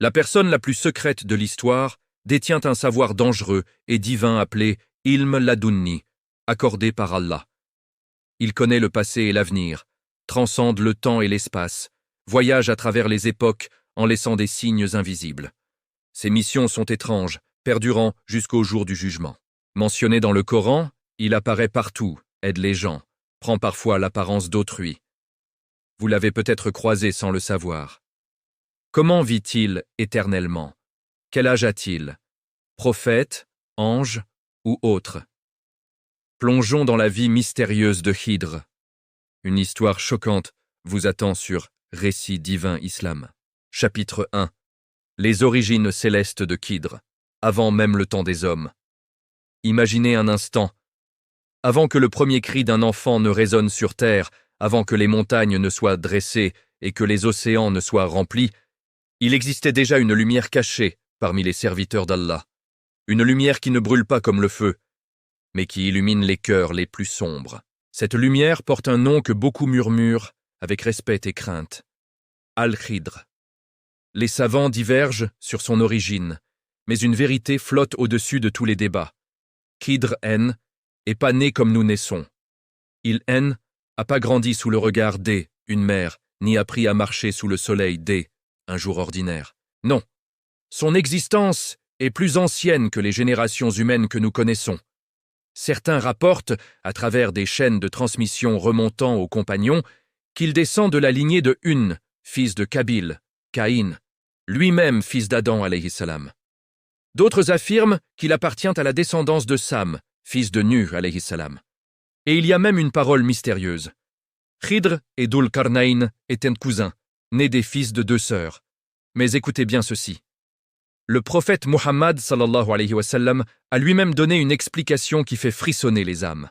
La personne la plus secrète de l'histoire détient un savoir dangereux et divin appelé Ilm Ladunni, accordé par Allah. Il connaît le passé et l'avenir, transcende le temps et l'espace, voyage à travers les époques en laissant des signes invisibles. Ses missions sont étranges, perdurant jusqu'au jour du jugement. Mentionné dans le Coran, il apparaît partout, aide les gens, prend parfois l'apparence d'autrui. Vous l'avez peut-être croisé sans le savoir. Comment vit-il éternellement? Quel âge a-t-il? Prophète, ange ou autre? Plongeons dans la vie mystérieuse de Khidr. Une histoire choquante vous attend sur Récit divin Islam. Chapitre 1. Les origines célestes de Khidr, avant même le temps des hommes. Imaginez un instant. Avant que le premier cri d'un enfant ne résonne sur terre, avant que les montagnes ne soient dressées et que les océans ne soient remplis, il existait déjà une lumière cachée parmi les serviteurs d'Allah. Une lumière qui ne brûle pas comme le feu, mais qui illumine les cœurs les plus sombres. Cette lumière porte un nom que beaucoup murmurent avec respect et crainte. Al-Khidr. Les savants divergent sur son origine, mais une vérité flotte au-dessus de tous les débats. Khidr N n'est pas né comme nous naissons. Il N n'a pas grandi sous le regard d'E, une mère, ni appris à marcher sous le soleil d'E, un jour ordinaire. Non, son existence est plus ancienne que les générations humaines que nous connaissons. Certains rapportent, à travers des chaînes de transmission remontant aux compagnons, qu'il descend de la lignée de Un, fils de Kabil, Caïn, lui-même fils d'Adam alayhi salam. D'autres affirment qu'il appartient à la descendance de Sam, fils de Nuh alayhi salam. Et il y a même une parole mystérieuse. Khidr et Dhul Qarnayn étaient cousins, nés des fils de deux sœurs. Mais écoutez bien ceci. Le prophète Muhammad sallallahu alayhi wa sallam a lui-même donné une explication qui fait frissonner les âmes.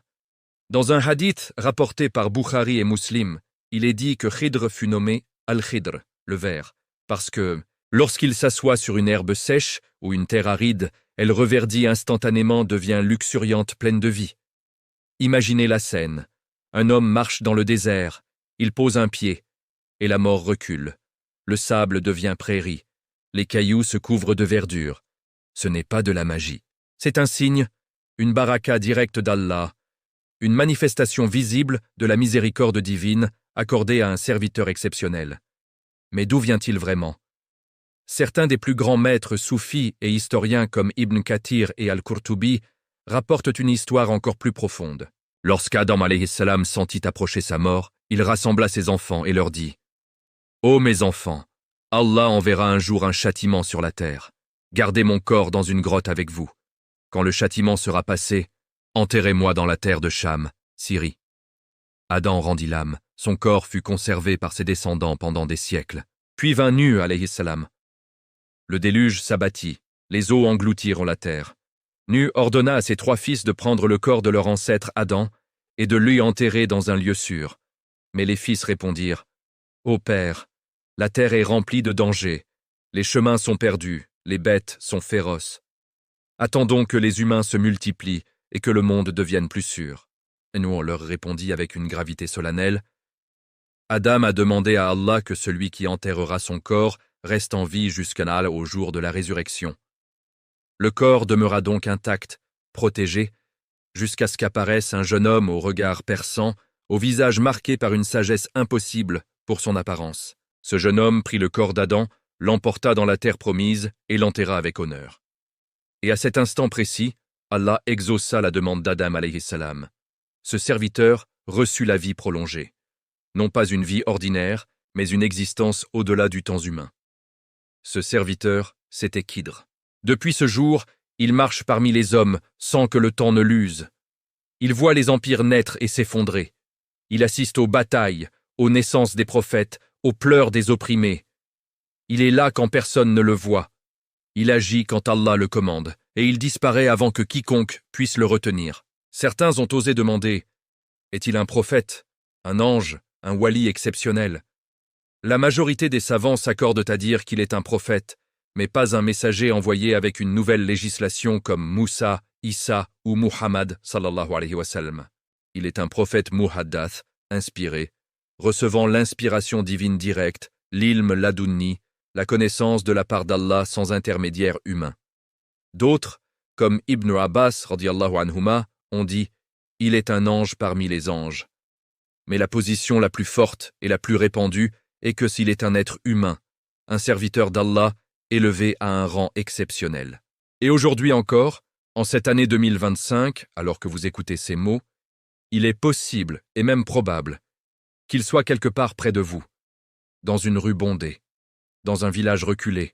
Dans un hadith rapporté par Bukhari et Muslim, il est dit que Khidr fut nommé Al-Khidr, le vert, parce que, lorsqu'il s'assoit sur une herbe sèche ou une terre aride, elle reverdit instantanément, devient luxuriante, pleine de vie. Imaginez la scène. Un homme marche dans le désert, il pose un pied, et la mort recule. Le sable devient prairie. Les cailloux se couvrent de verdure. Ce n'est pas de la magie. C'est un signe, une baraka directe d'Allah, une manifestation visible de la miséricorde divine accordée à un serviteur exceptionnel. Mais d'où vient-il vraiment? Certains des plus grands maîtres soufis et historiens comme Ibn Kathir et Al-Qurtubi rapportent une histoire encore plus profonde. Lorsqu'Adam alayhi salam sentit approcher sa mort, il rassembla ses enfants et leur dit « Ô mes enfants, Allah enverra un jour un châtiment sur la terre. Gardez mon corps dans une grotte avec vous. Quand le châtiment sera passé, enterrez-moi dans la terre de Cham, Syrie. » Adam rendit l'âme. Son corps fut conservé par ses descendants pendant des siècles. Puis vint Nuh alayhi salam. Le déluge s'abattit. Les eaux engloutirent la terre. Nuh ordonna à ses 3 fils de prendre le corps de leur ancêtre Adam et de lui enterrer dans un lieu sûr. Mais les fils répondirent « Ô Père, la terre est remplie de dangers, les chemins sont perdus, les bêtes sont féroces. Attendons que les humains se multiplient et que le monde devienne plus sûr. » Et nous on leur répondit avec une gravité solennelle « Adam a demandé à Allah que celui qui enterrera son corps reste en vie jusqu'au jour de la résurrection. Le corps demeura donc intact, protégé, jusqu'à ce qu'apparaisse un jeune homme au regard perçant, au visage marqué par une sagesse impossible pour son apparence. Ce jeune homme prit le corps d'Adam, l'emporta dans la terre promise et l'enterra avec honneur. Et à cet instant précis, Allah exauça la demande d'Adam alayhi salam. Ce serviteur reçut la vie prolongée. Non pas une vie ordinaire, mais une existence au-delà du temps humain. Ce serviteur, c'était Khidr. Depuis ce jour, il marche parmi les hommes sans que le temps ne l'use. Il voit les empires naître et s'effondrer. Il assiste aux batailles, aux naissances des prophètes, aux pleurs des opprimés. Il est là quand personne ne le voit. Il agit quand Allah le commande, et il disparaît avant que quiconque puisse le retenir. Certains ont osé demander « Est-il un prophète, un ange, un wali exceptionnel ?» La majorité des savants s'accordent à dire qu'il est un prophète, mais pas un messager envoyé avec une nouvelle législation comme Moussa, Issa ou Muhammad sallallahu alayhi wa sallam. Il est un prophète muhaddath, inspiré, recevant l'inspiration divine directe, l'ilm ladunni, la connaissance de la part d'Allah sans intermédiaire humain. D'autres, comme Ibn Abbas radiallahu anhuma, ont dit « Il est un ange parmi les anges ». Mais la position la plus forte et la plus répandue est que s'il est un être humain, un serviteur d'Allah élevé à un rang exceptionnel. Et aujourd'hui encore, en cette année 2025, alors que vous écoutez ces mots, il est possible et même probable qu'il soit quelque part près de vous, dans une rue bondée, dans un village reculé,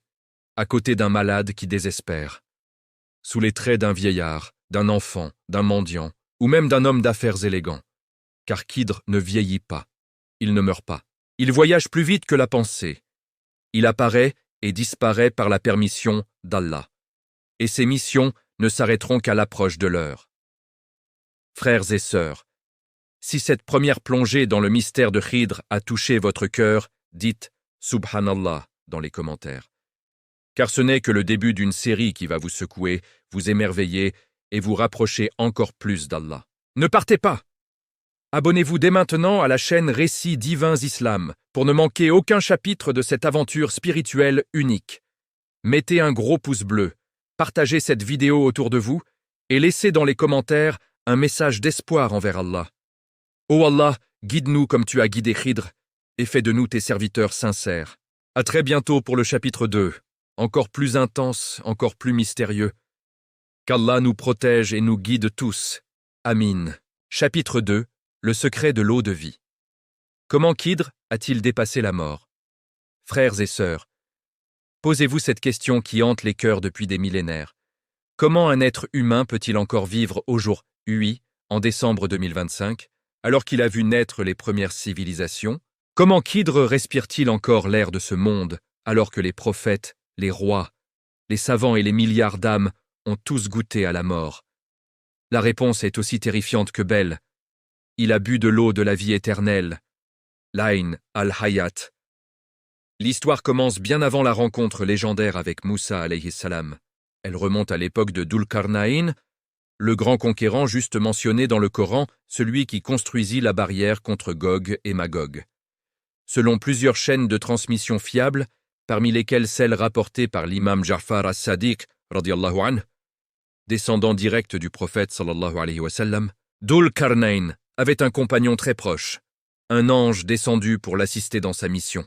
à côté d'un malade qui désespère, sous les traits d'un vieillard, d'un enfant, d'un mendiant, ou même d'un homme d'affaires élégant. Car Khidr ne vieillit pas, il ne meurt pas. Il voyage plus vite que la pensée. Il apparaît et disparaît par la permission d'Allah. Et ses missions ne s'arrêteront qu'à l'approche de l'heure. Frères et sœurs, si cette première plongée dans le mystère de Khidr a touché votre cœur, dites « Subhanallah » dans les commentaires. Car ce n'est que le début d'une série qui va vous secouer, vous émerveiller et vous rapprocher encore plus d'Allah. Ne partez pas! Abonnez-vous dès maintenant à la chaîne Récits divins Islam pour ne manquer aucun chapitre de cette aventure spirituelle unique. Mettez un gros pouce bleu, partagez cette vidéo autour de vous et laissez dans les commentaires un message d'espoir envers Allah. Ô Allah, guide-nous comme tu as guidé Khidr et fais de nous tes serviteurs sincères. À très bientôt pour le chapitre 2, encore plus intense, encore plus mystérieux. Qu'Allah nous protège et nous guide tous. Amin. Chapitre 2. Le secret de l'eau de vie. Comment Khidr a-t-il dépassé la mort? Frères et sœurs, posez-vous cette question qui hante les cœurs depuis des millénaires. Comment un être humain peut-il encore vivre au jour UI, en décembre 2025, alors qu'il a vu naître les premières civilisations? Comment Khidr respire-t-il encore l'air de ce monde, alors que les prophètes, les rois, les savants et les milliards d'âmes ont tous goûté à la mort? La réponse est aussi terrifiante que belle. Il a bu de l'eau de la vie éternelle, l'Ayn al-Hayat. L'histoire commence bien avant la rencontre légendaire avec Moussa alayhi salam. Elle remonte à l'époque de Dhul-Qarnayn, le grand conquérant juste mentionné dans le Coran, celui qui construisit la barrière contre Gog et Magog. Selon plusieurs chaînes de transmission fiables, parmi lesquelles celle rapportée par l'imam Ja'far as-Sadiq, radiyallahu anhu, descendant direct du prophète sallallahu alayhi wa sallam, Dhul-Qarnayn avait un compagnon très proche, un ange descendu pour l'assister dans sa mission.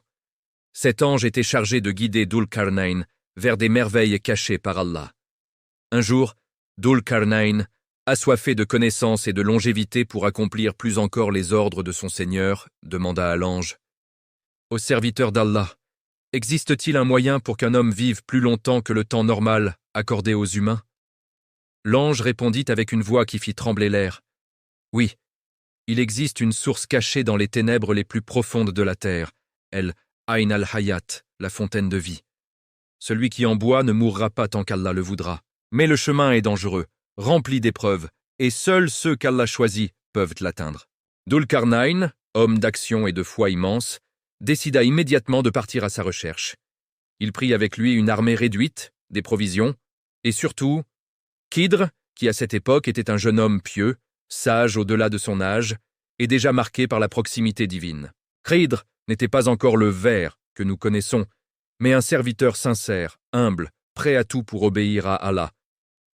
Cet ange était chargé de guider Dhul-Qarnayn vers des merveilles cachées par Allah. Un jour, Dhul-Qarnayn, assoiffé de connaissances et de longévité pour accomplir plus encore les ordres de son Seigneur, demanda à l'ange « Ô serviteur d'Allah, existe-t-il un moyen pour qu'un homme vive plus longtemps que le temps normal accordé aux humains ?» L'ange répondit avec une voix qui fit trembler l'air « Oui. Il existe une source cachée dans les ténèbres les plus profondes de la terre, elle, Ayn al-Hayat, la fontaine de vie. Celui qui en boit ne mourra pas tant qu'Allah le voudra. Mais le chemin est dangereux, rempli d'épreuves, et seuls ceux qu'Allah choisit peuvent l'atteindre. Dhul-Qarnayn, homme d'action et de foi immense, décida immédiatement de partir à sa recherche. Il prit avec lui une armée réduite, des provisions, et surtout, Khidr, qui à cette époque était un jeune homme pieux, sage au-delà de son âge, et déjà marqué par la proximité divine. Khidr n'était pas encore le ver que nous connaissons, mais un serviteur sincère, humble, prêt à tout pour obéir à Allah.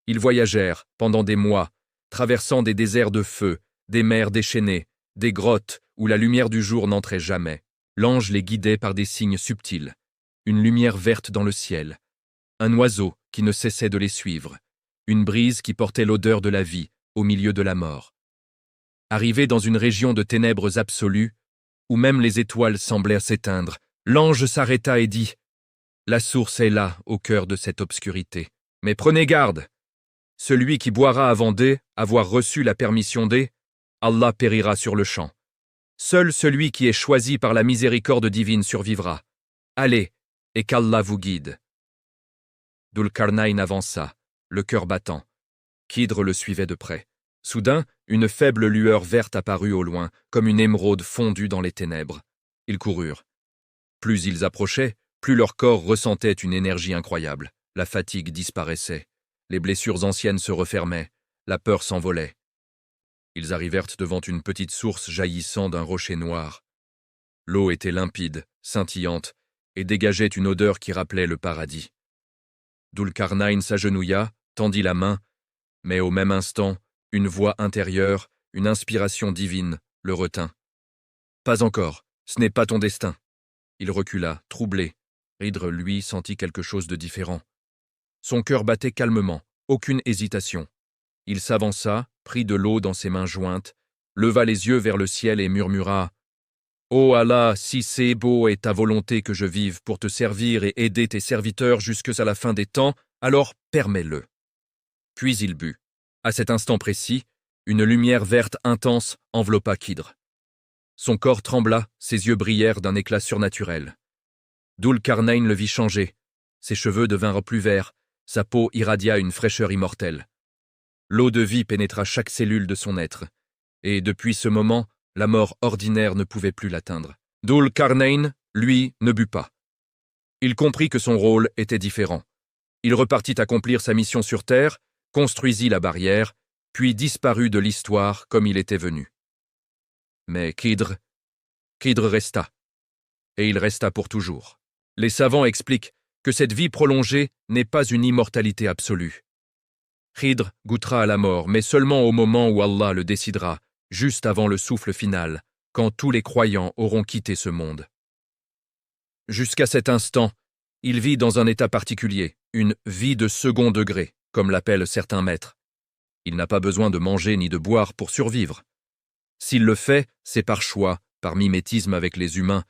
Ils voyagèrent pendant des mois, traversant des déserts de feu, des mers déchaînées, des grottes où la lumière du jour n'entrait jamais. L'ange les guidait par des signes subtils, une lumière verte dans le ciel, un oiseau qui ne cessait de les suivre, une brise qui portait l'odeur de la vie au milieu de la mort. Arrivé dans une région de ténèbres absolues, où même les étoiles semblaient s'éteindre, l'ange s'arrêta et dit « La source est là, au cœur de cette obscurité. Mais prenez garde, celui qui boira avant avoir reçu la permission Allah périra sur le champ. Seul celui qui est choisi par la miséricorde divine survivra. Allez, et qu'Allah vous guide. » Dhul-Qarnayn avança, le cœur battant. Khidr le suivait de près. Soudain, une faible lueur verte apparut au loin, comme une émeraude fondue dans les ténèbres. Ils coururent. Plus ils approchaient, plus leur corps ressentait une énergie incroyable. La fatigue disparaissait. Les blessures anciennes se refermaient. La peur s'envolait. Ils arrivèrent devant une petite source jaillissant d'un rocher noir. L'eau était limpide, scintillante, et dégageait une odeur qui rappelait le paradis. Dul-Qarnayn s'agenouilla, tendit la main, mais au même instant, une voix intérieure, une inspiration divine, le retint. « Pas encore, ce n'est pas ton destin. » Il recula, troublé. Khidr, lui, sentit quelque chose de différent. Son cœur battait calmement, aucune hésitation. Il s'avança, prit de l'eau dans ses mains jointes, leva les yeux vers le ciel et murmura « Ô Allah, si c'est beau et ta volonté que je vive pour te servir et aider tes serviteurs jusqu'à la fin des temps, alors permets-le. » Puis il but. À cet instant précis, une lumière verte intense enveloppa Khidr. Son corps trembla, ses yeux brillèrent d'un éclat surnaturel. Dul-Qarnayn le vit changer. Ses cheveux devinrent plus verts, sa peau irradia une fraîcheur immortelle. L'eau de vie pénétra chaque cellule de son être, et depuis ce moment, la mort ordinaire ne pouvait plus l'atteindre. Dul-Qarnayn, lui, ne but pas. Il comprit que son rôle était différent. Il repartit accomplir sa mission sur Terre, construisit la barrière, puis disparut de l'histoire comme il était venu. Mais Khidr resta, et il resta pour toujours. Les savants expliquent que cette vie prolongée n'est pas une immortalité absolue. Khidr goûtera à la mort, mais seulement au moment où Allah le décidera, juste avant le souffle final, quand tous les croyants auront quitté ce monde. Jusqu'à cet instant, il vit dans un état particulier, une vie de second degré, comme l'appellent certains maîtres. Il n'a pas besoin de manger ni de boire pour survivre. S'il le fait, c'est par choix, par mimétisme avec les humains,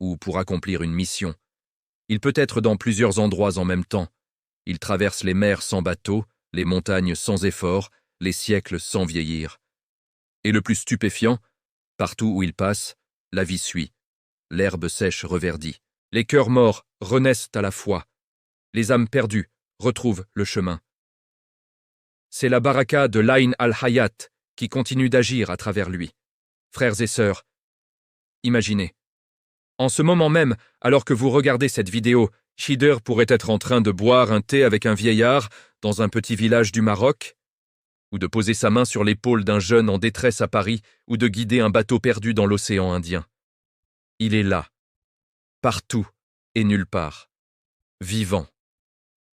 ou pour accomplir une mission. Il peut être dans plusieurs endroits en même temps. Il traverse les mers sans bateau, les montagnes sans effort, les siècles sans vieillir. Et le plus stupéfiant, partout où il passe, la vie suit. L'herbe sèche reverdit. Les cœurs morts renaissent à la foi. Les âmes perdues retrouvent le chemin. C'est la baraka de l'Ayn al-Hayat qui continue d'agir à travers lui. Frères et sœurs, imaginez. En ce moment même, alors que vous regardez cette vidéo, Khidr pourrait être en train de boire un thé avec un vieillard dans un petit village du Maroc, ou de poser sa main sur l'épaule d'un jeune en détresse à Paris, ou de guider un bateau perdu dans l'océan Indien. Il est là, partout et nulle part, vivant,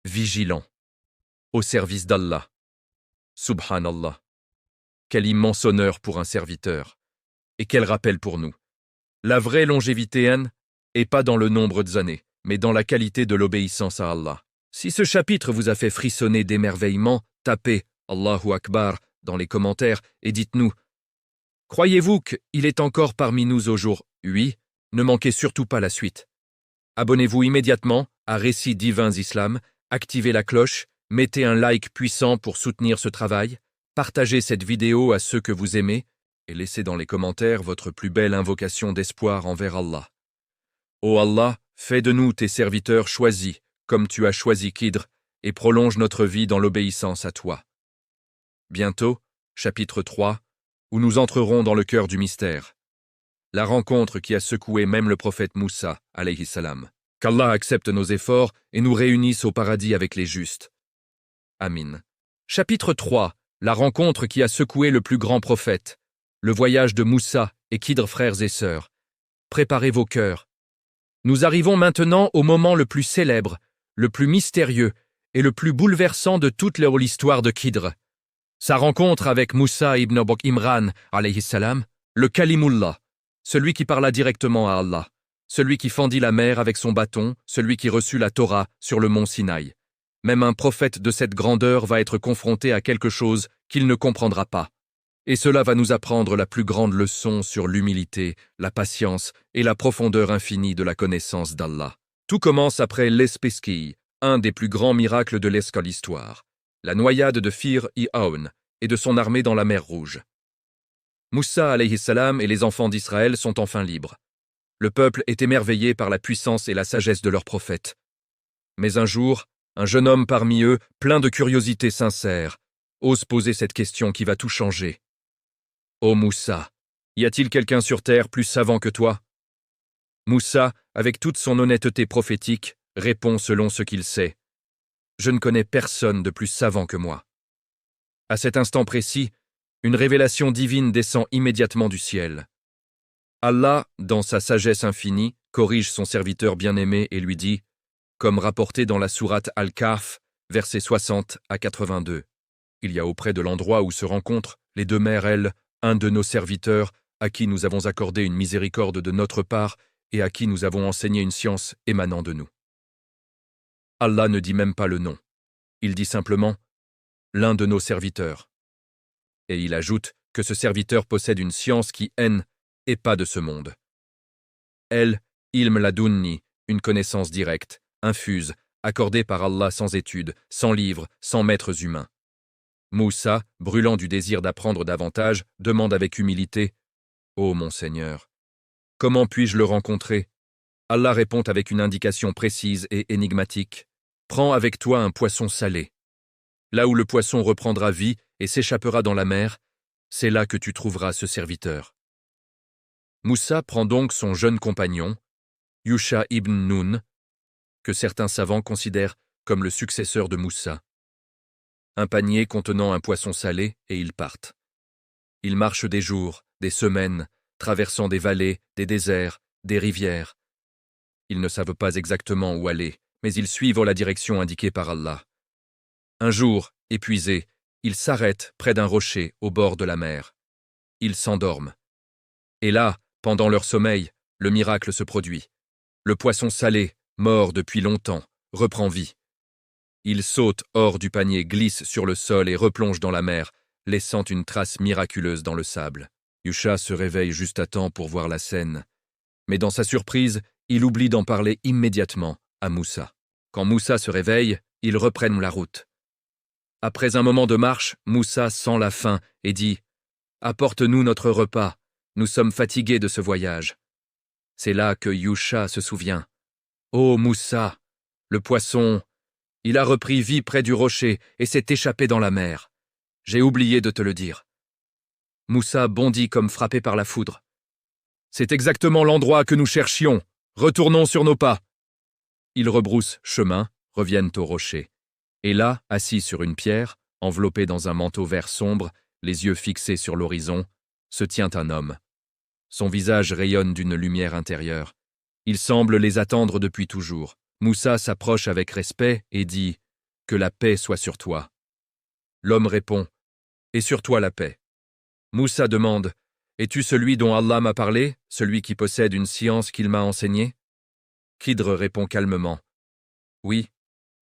vigilant, au service d'Allah. Subhanallah. Quel immense honneur pour un serviteur. Et quel rappel pour nous. La vraie longévité n'est pas dans le nombre d'années, mais dans la qualité de l'obéissance à Allah. Si ce chapitre vous a fait frissonner d'émerveillement, tapez Allahu Akbar dans les commentaires et dites-nous « Croyez-vous qu'il est encore parmi nous au jour ?» Oui, ne manquez surtout pas la suite. Abonnez-vous immédiatement à Récits divins Islam, activez la cloche, mettez un like puissant pour soutenir ce travail, partagez cette vidéo à ceux que vous aimez et laissez dans les commentaires votre plus belle invocation d'espoir envers Allah. Ô Allah, fais de nous tes serviteurs choisis, comme tu as choisi Khidr, et prolonge notre vie dans l'obéissance à toi. Bientôt, chapitre 3, où nous entrerons dans le cœur du mystère. La rencontre qui a secoué même le prophète Moussa, alayhi salam. Qu'Allah accepte nos efforts et nous réunisse au paradis avec les justes. Amin. Chapitre 3, la rencontre qui a secoué le plus grand prophète. Le voyage de Moussa et Khidr, frères et sœurs. Préparez vos cœurs. Nous arrivons maintenant au moment le plus célèbre, le plus mystérieux et le plus bouleversant de toute l'histoire de Khidr. Sa rencontre avec Moussa ibn Imran, alayhi salam, le Kalimullah, celui qui parla directement à Allah, celui qui fendit la mer avec son bâton, celui qui reçut la Torah sur le mont Sinaï. Même un prophète de cette grandeur va être confronté à quelque chose qu'il ne comprendra pas. Et cela va nous apprendre la plus grande leçon sur l'humilité, la patience et la profondeur infinie de la connaissance d'Allah. Tout commence après l'Espesquille, un des plus grands miracles de l'histoire, la noyade de Fir-i-Aoun et de son armée dans la mer Rouge. Moussa alayhi salam et les enfants d'Israël sont enfin libres. Le peuple est émerveillé par la puissance et la sagesse de leur prophète. Mais un jour, un jeune homme parmi eux, plein de curiosité sincère, ose poser cette question qui va tout changer. Ô Moussa, y a-t-il quelqu'un sur terre plus savant que toi? Moussa, avec toute son honnêteté prophétique, répond selon ce qu'il sait. Je ne connais personne de plus savant que moi. À cet instant précis, une révélation divine descend immédiatement du ciel. Allah, dans sa sagesse infinie, corrige son serviteur bien-aimé et lui dit, comme rapporté dans la sourate Al-Kahf, versets 60 à 82. Il y a auprès de l'endroit où se rencontrent les deux mers, elles, un de nos serviteurs, à qui nous avons accordé une miséricorde de notre part et à qui nous avons enseigné une science émanant de nous. Allah ne dit même pas le nom. Il dit simplement « l'un de nos serviteurs ». Et il ajoute que ce serviteur possède une science qui haine et pas de ce monde. Elle, ilm ladunni, une connaissance directe, infuse, accordée par Allah sans études, sans livres, sans maîtres humains. Moussa, brûlant du désir d'apprendre davantage, demande avec humilité « Ô mon Seigneur, comment puis-je le rencontrer ?» Allah répond avec une indication précise et énigmatique « Prends avec toi un poisson salé. Là où le poisson reprendra vie et s'échappera dans la mer, c'est là que tu trouveras ce serviteur. » Moussa prend donc son jeune compagnon, Yusha ibn Nun, que certains savants considèrent comme le successeur de Moussa. Un panier contenant un poisson salé et ils partent. Ils marchent des jours, des semaines, traversant des vallées, des déserts, des rivières. Ils ne savent pas exactement où aller, mais ils suivent la direction indiquée par Allah. Un jour, épuisés, ils s'arrêtent près d'un rocher au bord de la mer. Ils s'endorment. Et là, pendant leur sommeil, le miracle se produit. Le poisson salé, mort depuis longtemps, reprend vie. Il saute hors du panier, glisse sur le sol et replonge dans la mer, laissant une trace miraculeuse dans le sable. Yusha se réveille juste à temps pour voir la scène. Mais dans sa surprise, il oublie d'en parler immédiatement à Moussa. Quand Moussa se réveille, ils reprennent la route. Après un moment de marche, Moussa sent la faim et dit « Apporte-nous notre repas, nous sommes fatigués de ce voyage. » C'est là que Yusha se souvient. « Ô Moussa, le poisson, il a repris vie près du rocher et s'est échappé dans la mer. J'ai oublié de te le dire. » Moussa bondit comme frappé par la foudre. « C'est exactement l'endroit que nous cherchions. Retournons sur nos pas. » Ils rebroussent chemin, reviennent au rocher. Et là, assis sur une pierre, enveloppé dans un manteau vert sombre, les yeux fixés sur l'horizon, se tient un homme. Son visage rayonne d'une lumière intérieure. Il semble les attendre depuis toujours. Moussa s'approche avec respect et dit « Que la paix soit sur toi. » L'homme répond « Et sur toi la paix. » Moussa demande « Es-tu celui dont Allah m'a parlé, celui qui possède une science qu'il m'a enseignée ?» Khidr répond calmement « Oui.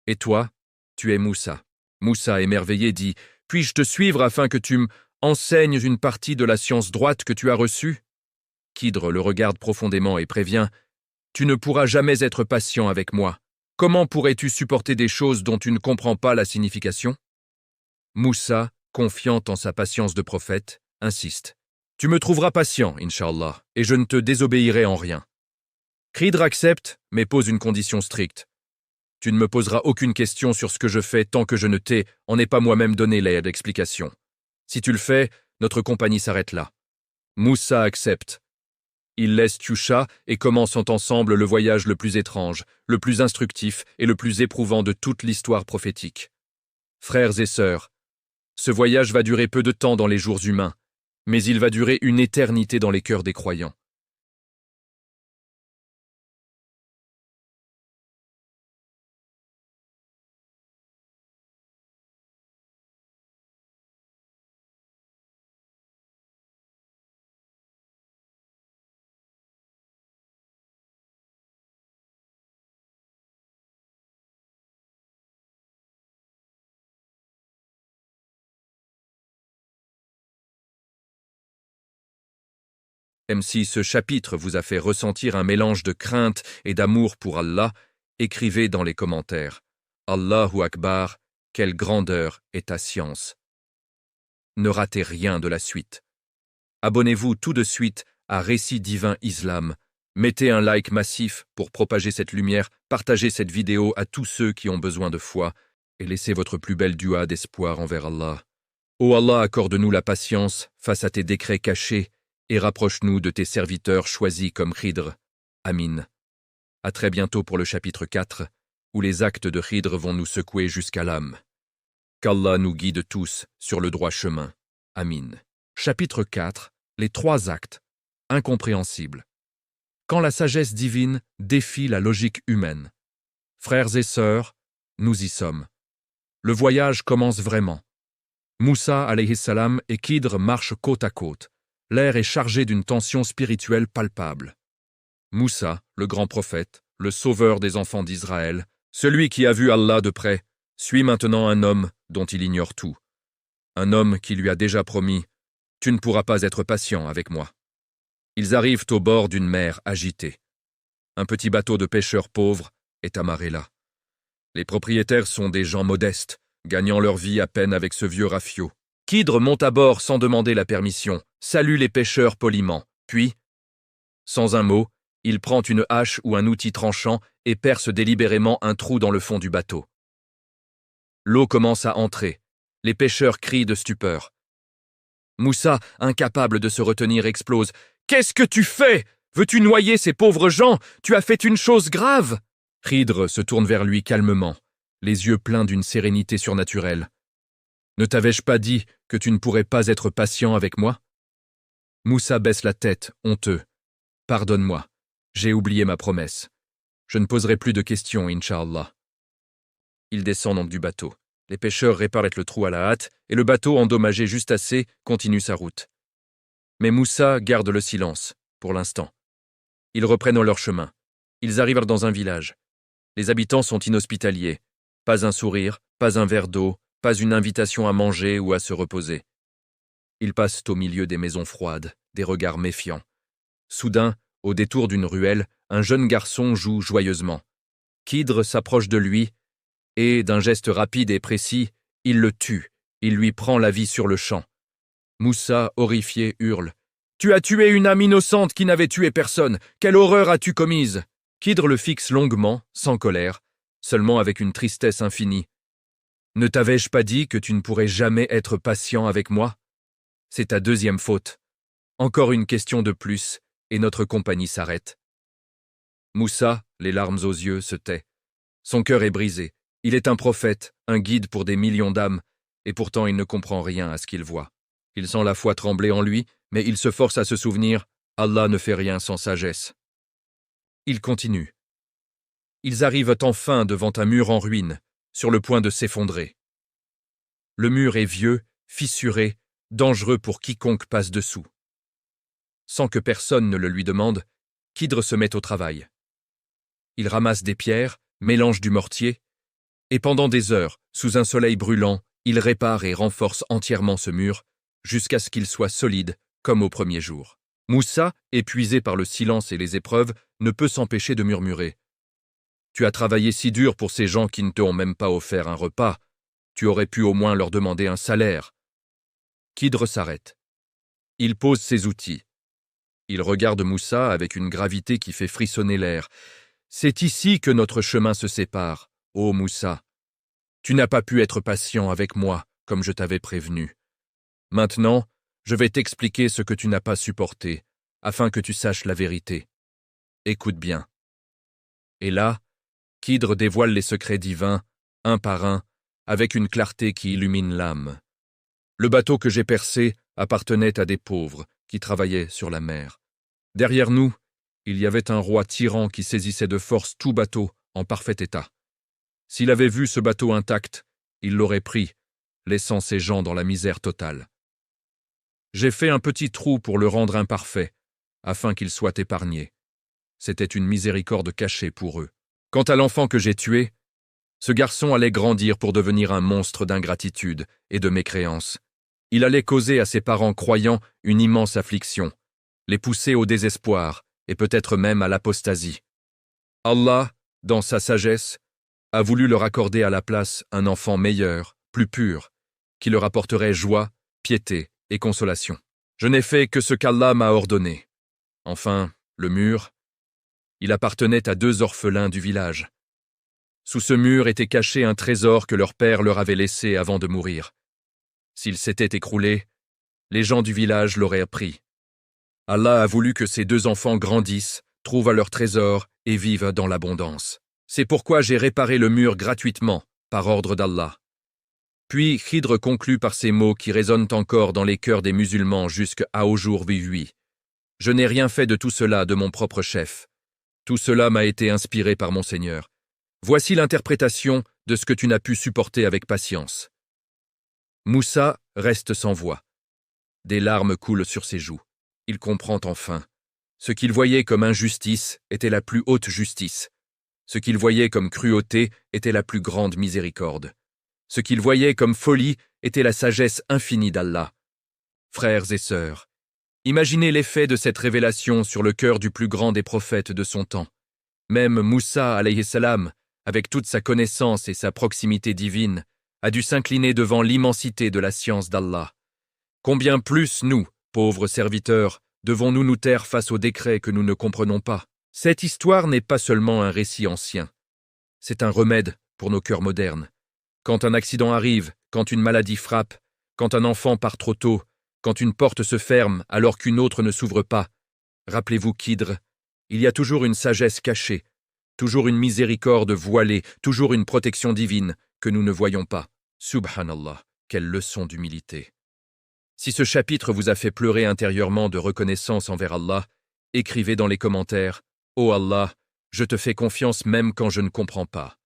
Et toi, tu es Moussa. » Moussa, émerveillé, dit « Puis-je te suivre afin que tu m'enseignes une partie de la science droite que tu as reçue ?» Khidr le regarde profondément et prévient « Tu ne pourras jamais être patient avec moi. Comment pourrais-tu supporter des choses dont tu ne comprends pas la signification ?» Moussa, confiant en sa patience de prophète, insiste. « Tu me trouveras patient, Inch'Allah, et je ne te désobéirai en rien. » Khidr accepte, mais pose une condition stricte. « Tu ne me poseras aucune question sur ce que je fais tant que je ne en ai pas moi-même donné d'explication. Si tu le fais, notre compagnie s'arrête là. » Moussa accepte. Ils laissent Yusha et commencent ensemble le voyage le plus étrange, le plus instructif et le plus éprouvant de toute l'histoire prophétique. Frères et sœurs, ce voyage va durer peu de temps dans les jours humains, mais il va durer une éternité dans les cœurs des croyants. Même si ce chapitre vous a fait ressentir un mélange de crainte et d'amour pour Allah, écrivez dans les commentaires. Allahu Akbar, quelle grandeur est ta science. Ne ratez rien de la suite. Abonnez-vous tout de suite à Récit Divin Islam. Mettez un like massif pour propager cette lumière, partagez cette vidéo à tous ceux qui ont besoin de foi et laissez votre plus belle dua d'espoir envers Allah. Ô Allah, accorde-nous la patience face à tes décrets cachés et rapproche-nous de tes serviteurs choisis comme Khidr. Amin. À très bientôt pour le chapitre 4, où les actes de Khidr vont nous secouer jusqu'à l'âme. Qu'Allah nous guide tous sur le droit chemin. Amin. Chapitre 4. Les 3 actes. Incompréhensibles. quand la sagesse divine défie la logique humaine. Frères et sœurs, nous y sommes. Le voyage commence vraiment. Moussa alayhi salam et Khidr marchent côte à côte. L'air est chargé d'une tension spirituelle palpable. Moussa, le grand prophète, le sauveur des enfants d'Israël, celui qui a vu Allah de près, suit maintenant un homme dont il ignore tout. Un homme qui lui a déjà promis « Tu ne pourras pas être patient avec moi ». Ils arrivent au bord d'une mer agitée. Un petit bateau de pêcheurs pauvres est amarré là. Les propriétaires sont des gens modestes, gagnant leur vie à peine avec ce vieux rafiot. Khidr monte à bord sans demander la permission, salue les pêcheurs poliment, puis, sans un mot, il prend une hache ou un outil tranchant et perce délibérément un trou dans le fond du bateau. L'eau commence à entrer. Les pêcheurs crient de stupeur. Moussa, incapable de se retenir, explose. « Qu'est-ce que tu fais? Veux-tu noyer ces pauvres gens? Tu as fait une chose grave !» Khidr se tourne vers lui calmement, les yeux pleins d'une sérénité surnaturelle. « Ne t'avais-je pas dit que tu ne pourrais pas être patient avec moi ?» Moussa baisse la tête, honteux. « Pardonne-moi, j'ai oublié ma promesse. Je ne poserai plus de questions, Inch'Allah. » Il descend donc du bateau. Les pêcheurs réparent le trou à la hâte et le bateau, endommagé juste assez, continue sa route. Mais Moussa garde le silence, pour l'instant. Ils reprennent leur chemin. Ils arrivent dans un village. Les habitants sont inhospitaliers. Pas un sourire, pas un verre d'eau, pas une invitation à manger ou à se reposer. Ils passent au milieu des maisons froides, des regards méfiants. Soudain, au détour d'une ruelle, un jeune garçon joue joyeusement. Khidr s'approche de lui et, d'un geste rapide et précis, il le tue. Il lui prend la vie sur le champ. Moussa, horrifié, hurle. « Tu as tué une âme innocente qui n'avait tué personne. Quelle horreur as-tu commise ?» Khidr le fixe longuement, sans colère, seulement avec une tristesse infinie. « Ne t'avais-je pas dit que tu ne pourrais jamais être patient avec moi? C'est ta deuxième faute. Encore une question de plus, et notre compagnie s'arrête. » Moussa, les larmes aux yeux, se tait. Son cœur est brisé. Il est un prophète, un guide pour des millions d'âmes, et pourtant il ne comprend rien à ce qu'il voit. Il sent la foi trembler en lui, mais il se force à se souvenir « Allah ne fait rien sans sagesse ». Il continue. Ils arrivent enfin devant un mur en ruine, sur le point de s'effondrer. Le mur est vieux, fissuré, dangereux pour quiconque passe dessous. Sans que personne ne le lui demande, Khidr se met au travail. Il ramasse des pierres, mélange du mortier, et pendant des heures, sous un soleil brûlant, il répare et renforce entièrement ce mur, jusqu'à ce qu'il soit solide, comme au premier jour. Moussa, épuisé par le silence et les épreuves, ne peut s'empêcher de murmurer. « Tu as travaillé si dur pour ces gens qui ne t'ont même pas offert un repas. Tu aurais pu au moins leur demander un salaire. » Khidr s'arrête. Il pose ses outils. Il regarde Moussa avec une gravité qui fait frissonner l'air. « C'est ici que notre chemin se sépare, ô Moussa. Tu n'as pas pu être patient avec moi, comme je t'avais prévenu. Maintenant, je vais t'expliquer ce que tu n'as pas supporté, afin que tu saches la vérité. Écoute bien. » Et là, Khidr dévoile les secrets divins, un par un, avec une clarté qui illumine l'âme. Le bateau que j'ai percé appartenait à des pauvres qui travaillaient sur la mer. Derrière nous, il y avait un roi tyran qui saisissait de force tout bateau en parfait état. S'il avait vu ce bateau intact, il l'aurait pris, laissant ses gens dans la misère totale. J'ai fait un petit trou pour le rendre imparfait, afin qu'il soit épargné. C'était une miséricorde cachée pour eux. Quant à l'enfant que j'ai tué, ce garçon allait grandir pour devenir un monstre d'ingratitude et de mécréance. Il allait causer à ses parents croyants une immense affliction, les pousser au désespoir et peut-être même à l'apostasie. Allah, dans sa sagesse, a voulu leur accorder à la place un enfant meilleur, plus pur, qui leur apporterait joie, piété et consolation. Je n'ai fait que ce qu'Allah m'a ordonné. Enfin, le mur, il appartenait à 2 orphelins du village. Sous ce mur était caché un trésor que leur père leur avait laissé avant de mourir. S'il s'était écroulé, les gens du village l'auraient pris. Allah a voulu que ces 2 enfants grandissent, trouvent leur trésor et vivent dans l'abondance. C'est pourquoi j'ai réparé le mur gratuitement, par ordre d'Allah. Puis Khidr conclut par ces mots qui résonnent encore dans les cœurs des musulmans jusqu'à aujourd'hui. Je n'ai rien fait de tout cela de mon propre chef. Tout cela m'a été inspiré par mon Seigneur. Voici l'interprétation de ce que tu n'as pu supporter avec patience. Moussa reste sans voix. Des larmes coulent sur ses joues. Il comprend enfin. Ce qu'il voyait comme injustice était la plus haute justice. Ce qu'il voyait comme cruauté était la plus grande miséricorde. Ce qu'il voyait comme folie était la sagesse infinie d'Allah. Frères et sœurs, imaginez l'effet de cette révélation sur le cœur du plus grand des prophètes de son temps. Même Moussa, alayhi salam, avec toute sa connaissance et sa proximité divine, a dû s'incliner devant l'immensité de la science d'Allah. Combien plus nous, pauvres serviteurs, devons-nous nous taire face aux décrets que nous ne comprenons pas? Cette histoire n'est pas seulement un récit ancien. C'est un remède pour nos cœurs modernes. Quand un accident arrive, quand une maladie frappe, quand un enfant part trop tôt, quand une porte se ferme alors qu'une autre ne s'ouvre pas, rappelez-vous qu'Hydre, il y a toujours une sagesse cachée, toujours une miséricorde voilée, toujours une protection divine que nous ne voyons pas. Subhanallah, quelle leçon d'humilité. Si ce chapitre vous a fait pleurer intérieurement de reconnaissance envers Allah, écrivez dans les commentaires « Oh Allah, je te fais confiance même quand je ne comprends pas ».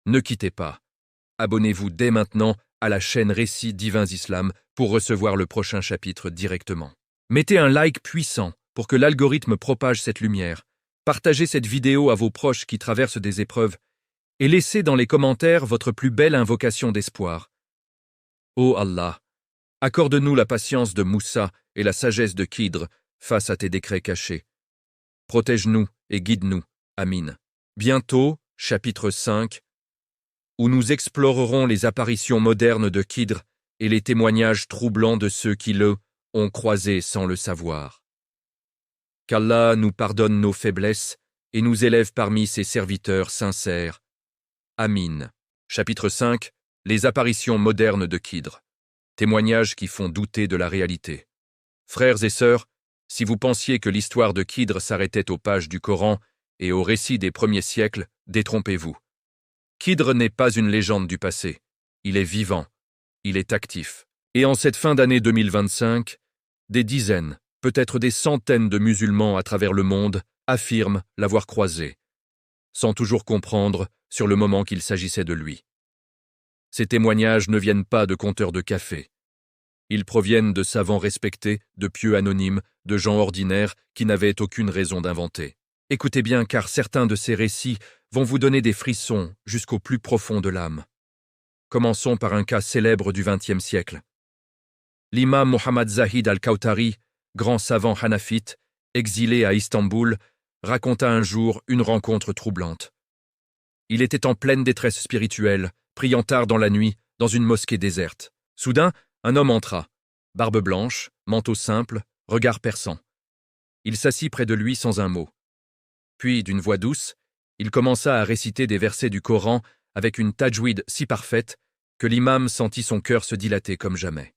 Ne quittez pas. Abonnez-vous dès maintenant à la chaîne Récits divins Islam pour recevoir le prochain chapitre directement. Mettez un like puissant pour que l'algorithme propage cette lumière. Partagez cette vidéo à vos proches qui traversent des épreuves et laissez dans les commentaires votre plus belle invocation d'espoir. Ô Allah, accorde-nous la patience de Moussa et la sagesse de Khidr face à tes décrets cachés. Protège-nous et guide-nous. Amin. Bientôt, chapitre 5, où nous explorerons les apparitions modernes de Khidr et les témoignages troublants de ceux qui le ont croisé sans le savoir. Qu'Allah nous pardonne nos faiblesses et nous élève parmi ses serviteurs sincères. Amin. Chapitre 5. Les apparitions modernes de Khidr. Témoignages qui font douter de la réalité. Frères et sœurs, si vous pensiez que l'histoire de Khidr s'arrêtait aux pages du Coran et aux récits des premiers siècles, détrompez-vous. Khidr n'est pas une légende du passé. Il est vivant. Il est actif. Et en cette fin d'année 2025, des dizaines, peut-être des centaines de musulmans à travers le monde affirment l'avoir croisé, sans toujours comprendre sur le moment qu'il s'agissait de lui. Ces témoignages ne viennent pas de compteurs de café. Ils proviennent de savants respectés, de pieux anonymes, de gens ordinaires qui n'avaient aucune raison d'inventer. Écoutez bien, car certains de ces récits vont vous donner des frissons jusqu'au plus profond de l'âme. Commençons par un cas célèbre du XXe siècle. L'imam Mohammad Zahid al-Kawthari, grand savant hanafite, exilé à Istanbul, raconta un jour une rencontre troublante. Il était en pleine détresse spirituelle, priant tard dans la nuit, dans une mosquée déserte. Soudain, un homme entra, barbe blanche, manteau simple, regard perçant. Il s'assit près de lui sans un mot. Puis, d'une voix douce, il commença à réciter des versets du Coran avec une tajwid si parfaite que l'imam sentit son cœur se dilater comme jamais.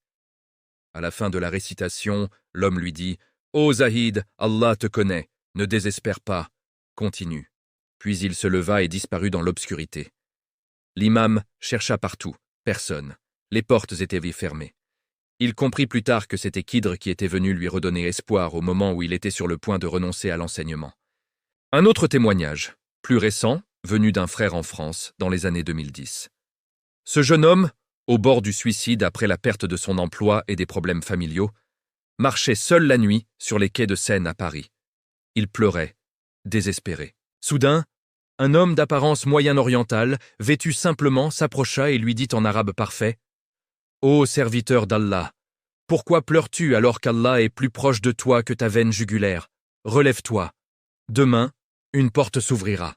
À la fin de la récitation, l'homme lui dit « Ô Zahid, Allah te connaît, ne désespère pas, continue. » Puis il se leva et disparut dans l'obscurité. L'imam chercha partout, personne. Les portes étaient fermées. Il comprit plus tard que c'était Khidr qui était venu lui redonner espoir au moment où il était sur le point de renoncer à l'enseignement. Un autre témoignage, plus récent, venu d'un frère en France dans les années 2010. Ce jeune homme, au bord du suicide après la perte de son emploi et des problèmes familiaux, marchait seul la nuit sur les quais de Seine à Paris. Il pleurait, désespéré. Soudain, un homme d'apparence moyen-orientale, vêtu simplement, s'approcha et lui dit en arabe parfait « Ô serviteur d'Allah, pourquoi pleures-tu alors qu'Allah est plus proche de toi que ta veine jugulaire? Relève-toi. Demain, une porte s'ouvrira. »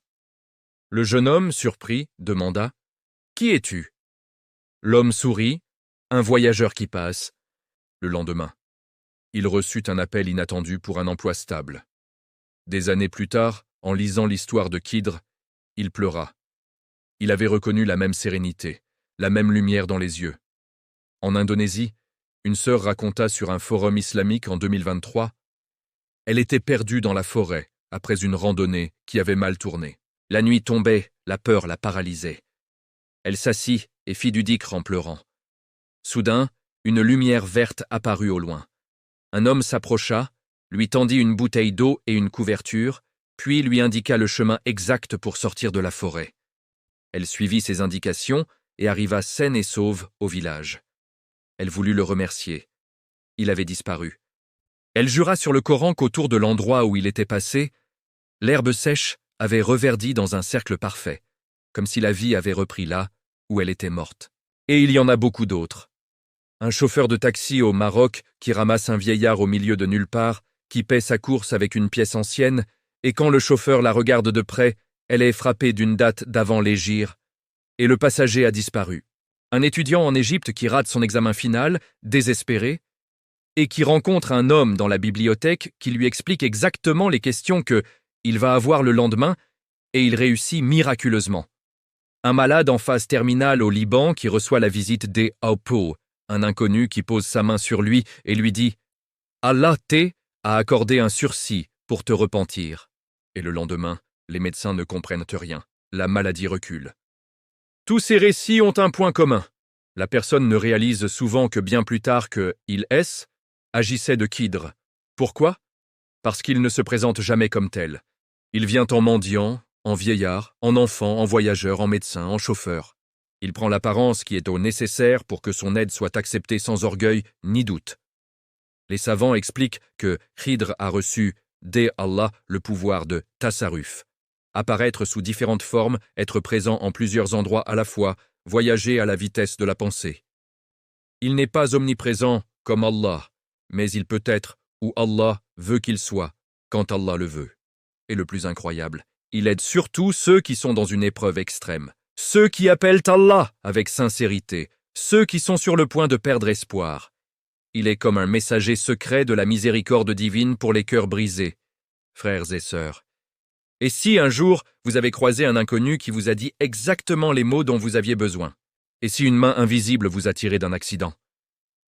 Le jeune homme, surpris, demanda « Qui es-tu » L'homme sourit, un voyageur qui passe. Le lendemain, il reçut un appel inattendu pour un emploi stable. Des années plus tard, en lisant l'histoire de Khidr, il pleura. Il avait reconnu la même sérénité, la même lumière dans les yeux. En Indonésie, une sœur raconta sur un forum islamique en 2023 « Elle était perdue dans la forêt après une randonnée qui avait mal tourné. La nuit tombait, la peur la paralysait. Elle s'assit et fit du dhikr en pleurant. Soudain, une lumière verte apparut au loin. Un homme s'approcha, lui tendit une bouteille d'eau et une couverture, puis lui indiqua le chemin exact pour sortir de la forêt. Elle suivit ses indications et arriva saine et sauve au village. Elle voulut le remercier. Il avait disparu. Elle jura sur le Coran qu'autour de l'endroit où il était passé, l'herbe sèche avait reverdi dans un cercle parfait, comme si la vie avait repris là où elle était morte. Et il y en a beaucoup d'autres. Un chauffeur de taxi au Maroc qui ramasse un vieillard au milieu de nulle part, qui paie sa course avec une pièce ancienne, et quand le chauffeur la regarde de près, elle est frappée d'une date d'avant l'hégire, et le passager a disparu. Un étudiant en Égypte qui rate son examen final, désespéré, et qui rencontre un homme dans la bibliothèque qui lui explique exactement les questions qu'il va avoir le lendemain, et il réussit miraculeusement. Un malade en phase terminale au Liban qui reçoit la visite d'Apo, un inconnu qui pose sa main sur lui et lui dit « Allah a accordé un sursis pour te repentir ». Et le lendemain, les médecins ne comprennent rien. La maladie recule. Tous ces récits ont un point commun. La personne ne réalise souvent que bien plus tard que il agissait de Khidr. Pourquoi? Parce qu'il ne se présente jamais comme tel. Il vient en mendiant, en vieillard, en enfant, en voyageur, en médecin, en chauffeur. Il prend l'apparence qui est au nécessaire pour que son aide soit acceptée sans orgueil ni doute. Les savants expliquent que Khidr a reçu, dès Allah, le pouvoir de tasarruf. Apparaître sous différentes formes, être présent en plusieurs endroits à la fois, voyager à la vitesse de la pensée. Il n'est pas omniprésent comme Allah, mais il peut être où Allah veut qu'il soit, quand Allah le veut. Et le plus incroyable, il aide surtout ceux qui sont dans une épreuve extrême, ceux qui appellent Allah avec sincérité, ceux qui sont sur le point de perdre espoir. Il est comme un messager secret de la miséricorde divine pour les cœurs brisés, frères et sœurs. Et si un jour vous avez croisé un inconnu qui vous a dit exactement les mots dont vous aviez besoin? Et si une main invisible vous a tiré d'un accident?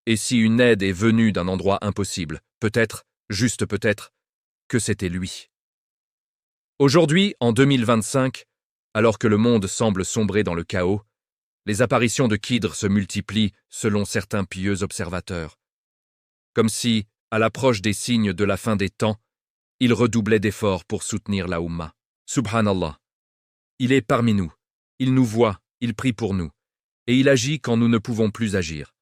Et si une aide est venue d'un endroit impossible? Peut-être, juste peut-être, que c'était lui. Aujourd'hui, en 2025, alors que le monde semble sombrer dans le chaos, les apparitions de Khidr se multiplient selon certains pieux observateurs. Comme si, à l'approche des signes de la fin des temps, il redoublait d'efforts pour soutenir la Oumma. Subhanallah. Il est parmi nous, il nous voit, il prie pour nous, et il agit quand nous ne pouvons plus agir.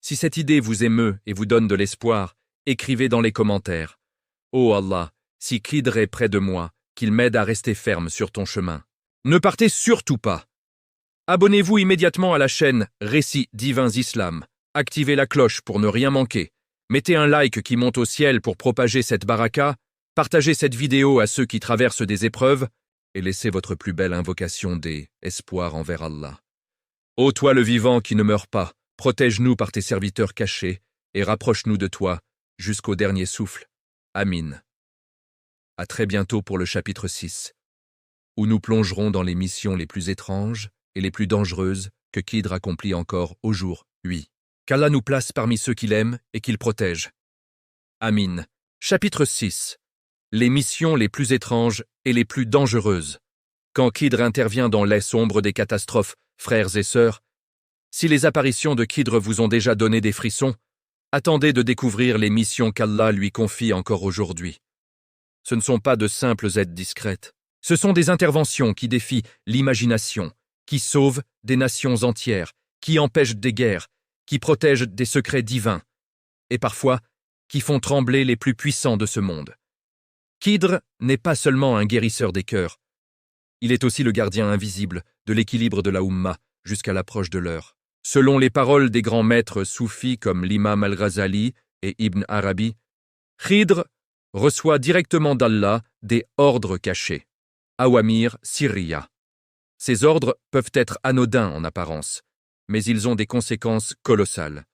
Si cette idée vous émeut et vous donne de l'espoir, écrivez dans les commentaires. Ô Allah, si Khidr est près de moi, qu'il m'aide à rester ferme sur ton chemin. Ne partez surtout pas. Abonnez-vous immédiatement à la chaîne Récits divins Islam. Activez la cloche pour ne rien manquer. Mettez un like qui monte au ciel pour propager cette baraka. Partagez cette vidéo à ceux qui traversent des épreuves et laissez votre plus belle invocation des espoirs envers Allah. Ô toi le vivant qui ne meurt pas, protège-nous par tes serviteurs cachés et rapproche-nous de toi jusqu'au dernier souffle. Amin. À très bientôt pour le chapitre 6, où nous plongerons dans les missions les plus étranges et les plus dangereuses que Khidr accomplit encore aujourd'hui. Qu'Allah nous place parmi ceux qu'il aime et qu'il protège. Amin. Chapitre 6. Les missions les plus étranges et les plus dangereuses. Quand Khidr intervient dans les sombres des catastrophes, frères et sœurs, si les apparitions de Khidr vous ont déjà donné des frissons, attendez de découvrir les missions qu'Allah lui confie encore aujourd'hui. Ce ne sont pas de simples aides discrètes. Ce sont des interventions qui défient l'imagination, qui sauvent des nations entières, qui empêchent des guerres, qui protègent des secrets divins, et parfois qui font trembler les plus puissants de ce monde. Khidr n'est pas seulement un guérisseur des cœurs, il est aussi le gardien invisible de l'équilibre de la Oumma jusqu'à l'approche de l'heure. Selon les paroles des grands maîtres soufis comme l'imam al-Ghazali et Ibn Arabi, Khidr reçoit directement d'Allah des ordres cachés, Awamir Sirriya. Ces ordres peuvent être anodins en apparence, mais ils ont des conséquences colossales.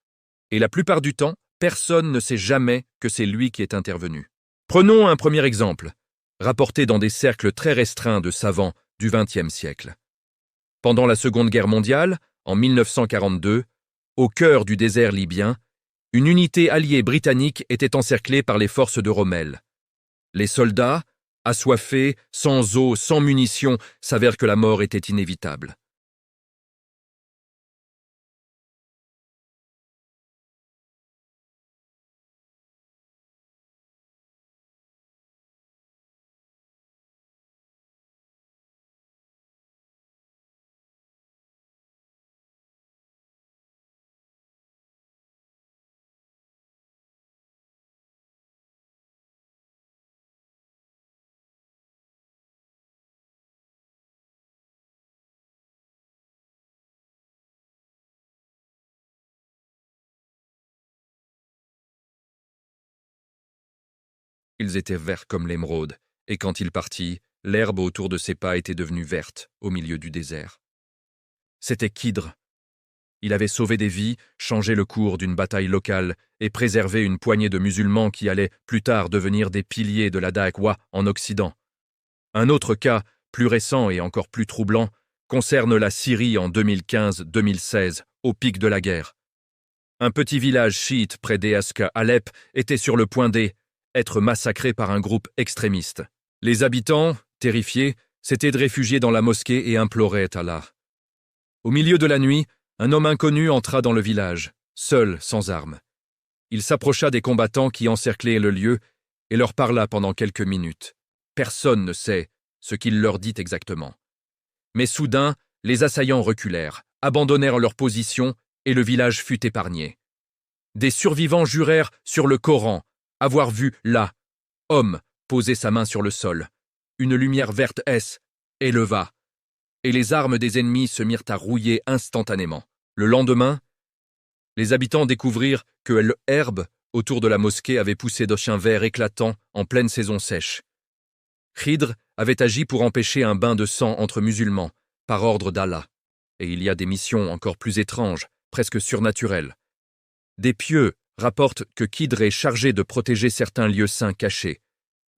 Et la plupart du temps, personne ne sait jamais que c'est lui qui est intervenu. Prenons un premier exemple, rapporté dans des cercles très restreints de savants du XXe siècle. Pendant la Seconde Guerre mondiale, en 1942, au cœur du désert libyen, une unité alliée britannique était encerclée par les forces de Rommel. Les soldats, assoiffés, sans eau, sans munitions, s'avèrent que la mort était inévitable. Ils étaient verts comme l'émeraude, et quand il partit, l'herbe autour de ses pas était devenue verte au milieu du désert. C'était Khidr. Il avait sauvé des vies, changé le cours d'une bataille locale et préservé une poignée de musulmans qui allaient plus tard devenir des piliers de la Da'wah en Occident. Un autre cas, plus récent et encore plus troublant, concerne la Syrie en 2015-2016, au pic de la guerre. Un petit village chiite près d'Eask, Alep, était sur le point d'être massacré par un groupe extrémiste. Les habitants, terrifiés, s'étaient réfugiés dans la mosquée et imploraient Allah. Au milieu de la nuit, un homme inconnu entra dans le village, seul, sans armes. Il s'approcha des combattants qui encerclaient le lieu et leur parla pendant quelques minutes. Personne ne sait ce qu'il leur dit exactement. Mais soudain, les assaillants reculèrent, abandonnèrent leur position et le village fut épargné. Des survivants jurèrent sur le Coran avoir vu là, homme, poser sa main sur le sol. Une lumière verte éleva, et les armes des ennemis se mirent à rouiller instantanément. Le lendemain, les habitants découvrirent que l'herbe autour de la mosquée avait poussé de chiens verts éclatants en pleine saison sèche. Khidr avait agi pour empêcher un bain de sang entre musulmans, par ordre d'Allah. Et il y a des missions encore plus étranges, presque surnaturelles. Des pieux rapportent que Khidr est chargé de protéger certains lieux saints cachés,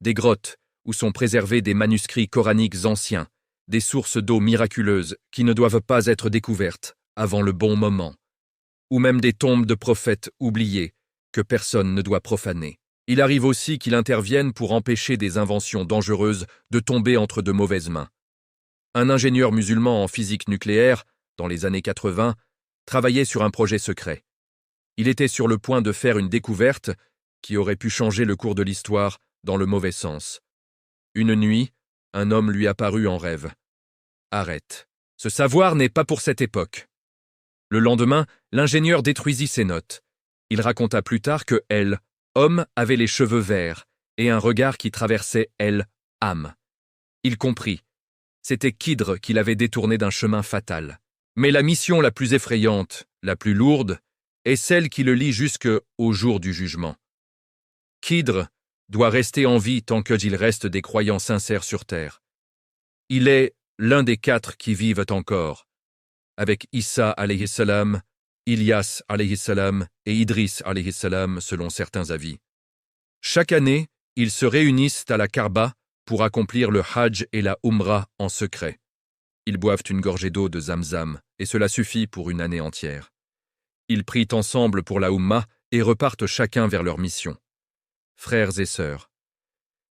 des grottes où sont préservés des manuscrits coraniques anciens, des sources d'eau miraculeuses qui ne doivent pas être découvertes avant le bon moment, ou même des tombes de prophètes oubliés que personne ne doit profaner. Il arrive aussi qu'il intervienne pour empêcher des inventions dangereuses de tomber entre de mauvaises mains. Un ingénieur musulman en physique nucléaire, dans les années 80, travaillait sur un projet secret. Il était sur le point de faire une découverte qui aurait pu changer le cours de l'histoire dans le mauvais sens. Une nuit, un homme lui apparut en rêve. « Arrête. Ce savoir n'est pas pour cette époque. » Le lendemain, l'ingénieur détruisit ses notes. Il raconta plus tard que homme, avait les cheveux verts et un regard qui traversait âme. Il comprit. C'était Khidr qui l'avait détourné d'un chemin fatal. Mais la mission la plus effrayante, la plus lourde, est celle qui le lie jusqu'au jour du jugement. Khidr doit rester en vie tant qu'il reste des croyants sincères sur terre. Il est l'un des 4 qui vivent encore, avec Issa alayhi salam, Ilyas alayhi salam et Idris alayhi salam selon certains avis. Chaque année, ils se réunissent à la Kaaba pour accomplir le Hajj et la Umrah en secret. Ils boivent une gorgée d'eau de Zamzam et cela suffit pour une année entière. Ils prient ensemble pour la Ummah et repartent chacun vers leur mission. Frères et sœurs,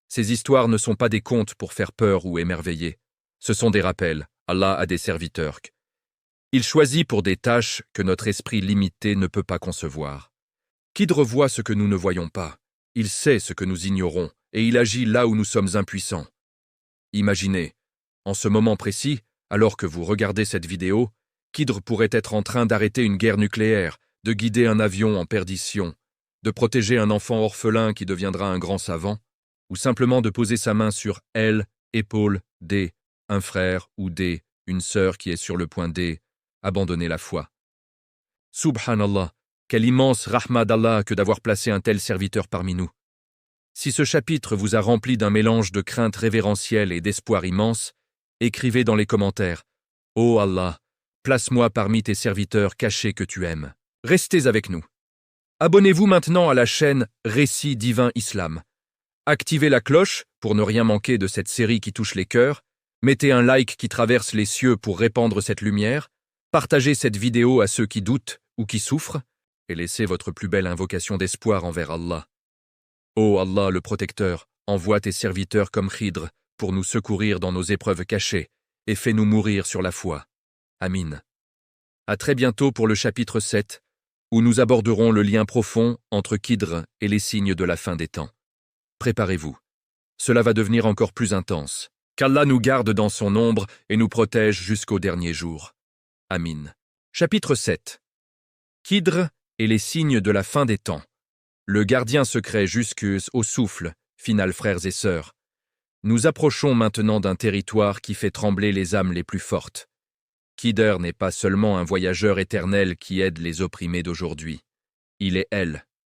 ces histoires ne sont pas des contes pour faire peur ou émerveiller. Ce sont des rappels. Allah a des serviteurs. Il choisit pour des tâches que notre esprit limité ne peut pas concevoir. Khidr voit ce que nous ne voyons pas. Il sait ce que nous ignorons et il agit là où nous sommes impuissants. Imaginez, en ce moment précis, alors que vous regardez cette vidéo, Khidr pourrait être en train d'arrêter une guerre nucléaire, de guider un avion en perdition, de protéger un enfant orphelin qui deviendra un grand savant, ou simplement de poser sa main sur épaule un frère ou une sœur qui est sur le point abandonner la foi. Subhanallah, quelle immense rahma d'Allah que d'avoir placé un tel serviteur parmi nous. Si ce chapitre vous a rempli d'un mélange de crainte révérentielle et d'espoir immense, écrivez dans les commentaires « Ô Allah, place-moi parmi tes serviteurs cachés que tu aimes. » Restez avec nous. Abonnez-vous maintenant à la chaîne Récits divins Islam. Activez la cloche pour ne rien manquer de cette série qui touche les cœurs. Mettez un like qui traverse les cieux pour répandre cette lumière. Partagez cette vidéo à ceux qui doutent ou qui souffrent et laissez votre plus belle invocation d'espoir envers Allah. Ô Allah le protecteur, envoie tes serviteurs comme Khidr pour nous secourir dans nos épreuves cachées et fais-nous mourir sur la foi. Amin. À très bientôt pour le chapitre 7, où nous aborderons le lien profond entre Khidr et les signes de la fin des temps. Préparez-vous. Cela va devenir encore plus intense. Qu'Allah nous garde dans son ombre et nous protège jusqu'au dernier jour. Amin. Chapitre 7. Khidr et les signes de la fin des temps. Le gardien secret jusqu'au souffle, final frères et sœurs. Nous approchons maintenant d'un territoire qui fait trembler les âmes les plus fortes. Khidr n'est pas seulement un voyageur éternel qui aide les opprimés d'aujourd'hui. Il est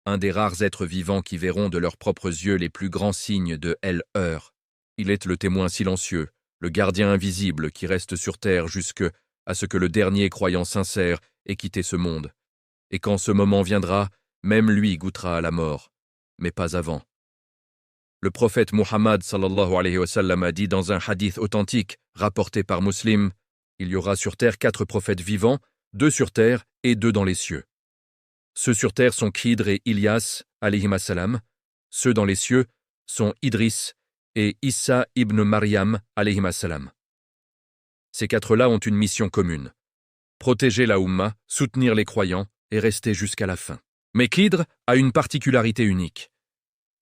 un des rares êtres vivants qui verront de leurs propres yeux les plus grands signes de El-Heur. Il est le témoin silencieux, le gardien invisible qui reste sur terre jusque à ce que le dernier croyant sincère ait quitté ce monde. Et quand ce moment viendra, même lui goûtera à la mort, mais pas avant. Le prophète Muhammad sallallahu alayhi wa sallam a dit dans un hadith authentique rapporté par Muslim, il y aura sur terre 4 prophètes vivants, 2 sur terre et 2 dans les cieux. Ceux sur terre sont Khidr et Ilyas alayhim assalam, ceux dans les cieux sont Idris et Issa ibn Maryam alayhim assalam. Ces 4-là ont une mission commune. Protéger la Ummah, soutenir les croyants et rester jusqu'à la fin. Mais Khidr a une particularité unique.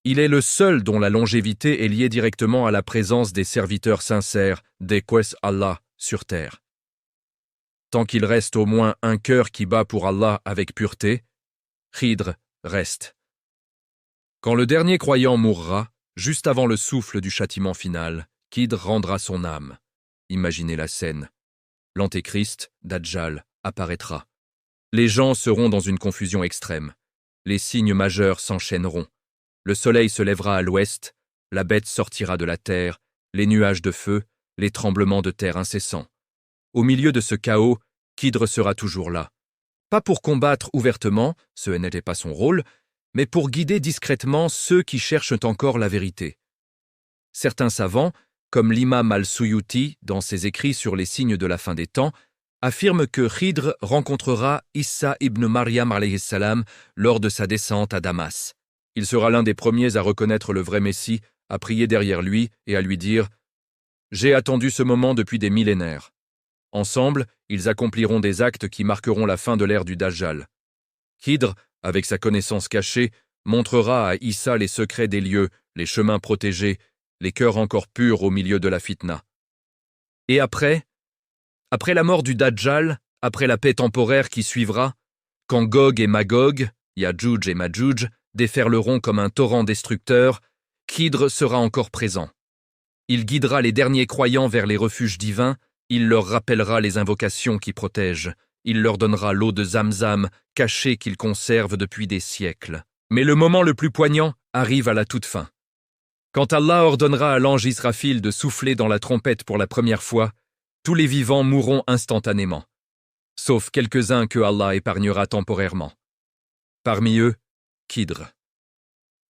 Il est le seul dont la longévité est liée directement à la présence des serviteurs sincères d'Eques Allah sur terre. Tant qu'il reste au moins un cœur qui bat pour Allah avec pureté, Khidr reste. Quand le dernier croyant mourra, juste avant le souffle du châtiment final, Khidr rendra son âme. Imaginez la scène. L'antéchrist, Dajjal, apparaîtra. Les gens seront dans une confusion extrême. Les signes majeurs s'enchaîneront. Le soleil se lèvera à l'ouest, la bête sortira de la terre, les nuages de feu, les tremblements de terre incessants. Au milieu de ce chaos, Khidr sera toujours là. Pas pour combattre ouvertement, ce n'était pas son rôle, mais pour guider discrètement ceux qui cherchent encore la vérité. Certains savants, comme l'imam al-Suyuti dans ses écrits sur les signes de la fin des temps, affirment que Khidr rencontrera Issa ibn Maryam alayhi salam lors de sa descente à Damas. Il sera l'un des premiers à reconnaître le vrai Messie, à prier derrière lui et à lui dire « J'ai attendu ce moment depuis des millénaires ». Ensemble, ils accompliront des actes qui marqueront la fin de l'ère du Dajjal. Khidr, avec sa connaissance cachée, montrera à Issa les secrets des lieux, les chemins protégés, les cœurs encore purs au milieu de la fitna. Et après la mort du Dajjal, après la paix temporaire qui suivra, quand Gog et Magog, Ya'juj et Ma'juj, déferleront comme un torrent destructeur, Khidr sera encore présent. Il guidera les derniers croyants vers les refuges divins, il leur rappellera les invocations qui protègent, il leur donnera l'eau de Zamzam, cachée qu'ils conservent depuis des siècles. Mais le moment le plus poignant arrive à la toute fin. Quand Allah ordonnera à l'ange Israfil de souffler dans la trompette pour la première fois, tous les vivants mourront instantanément, sauf quelques-uns que Allah épargnera temporairement. Parmi eux, Khidr.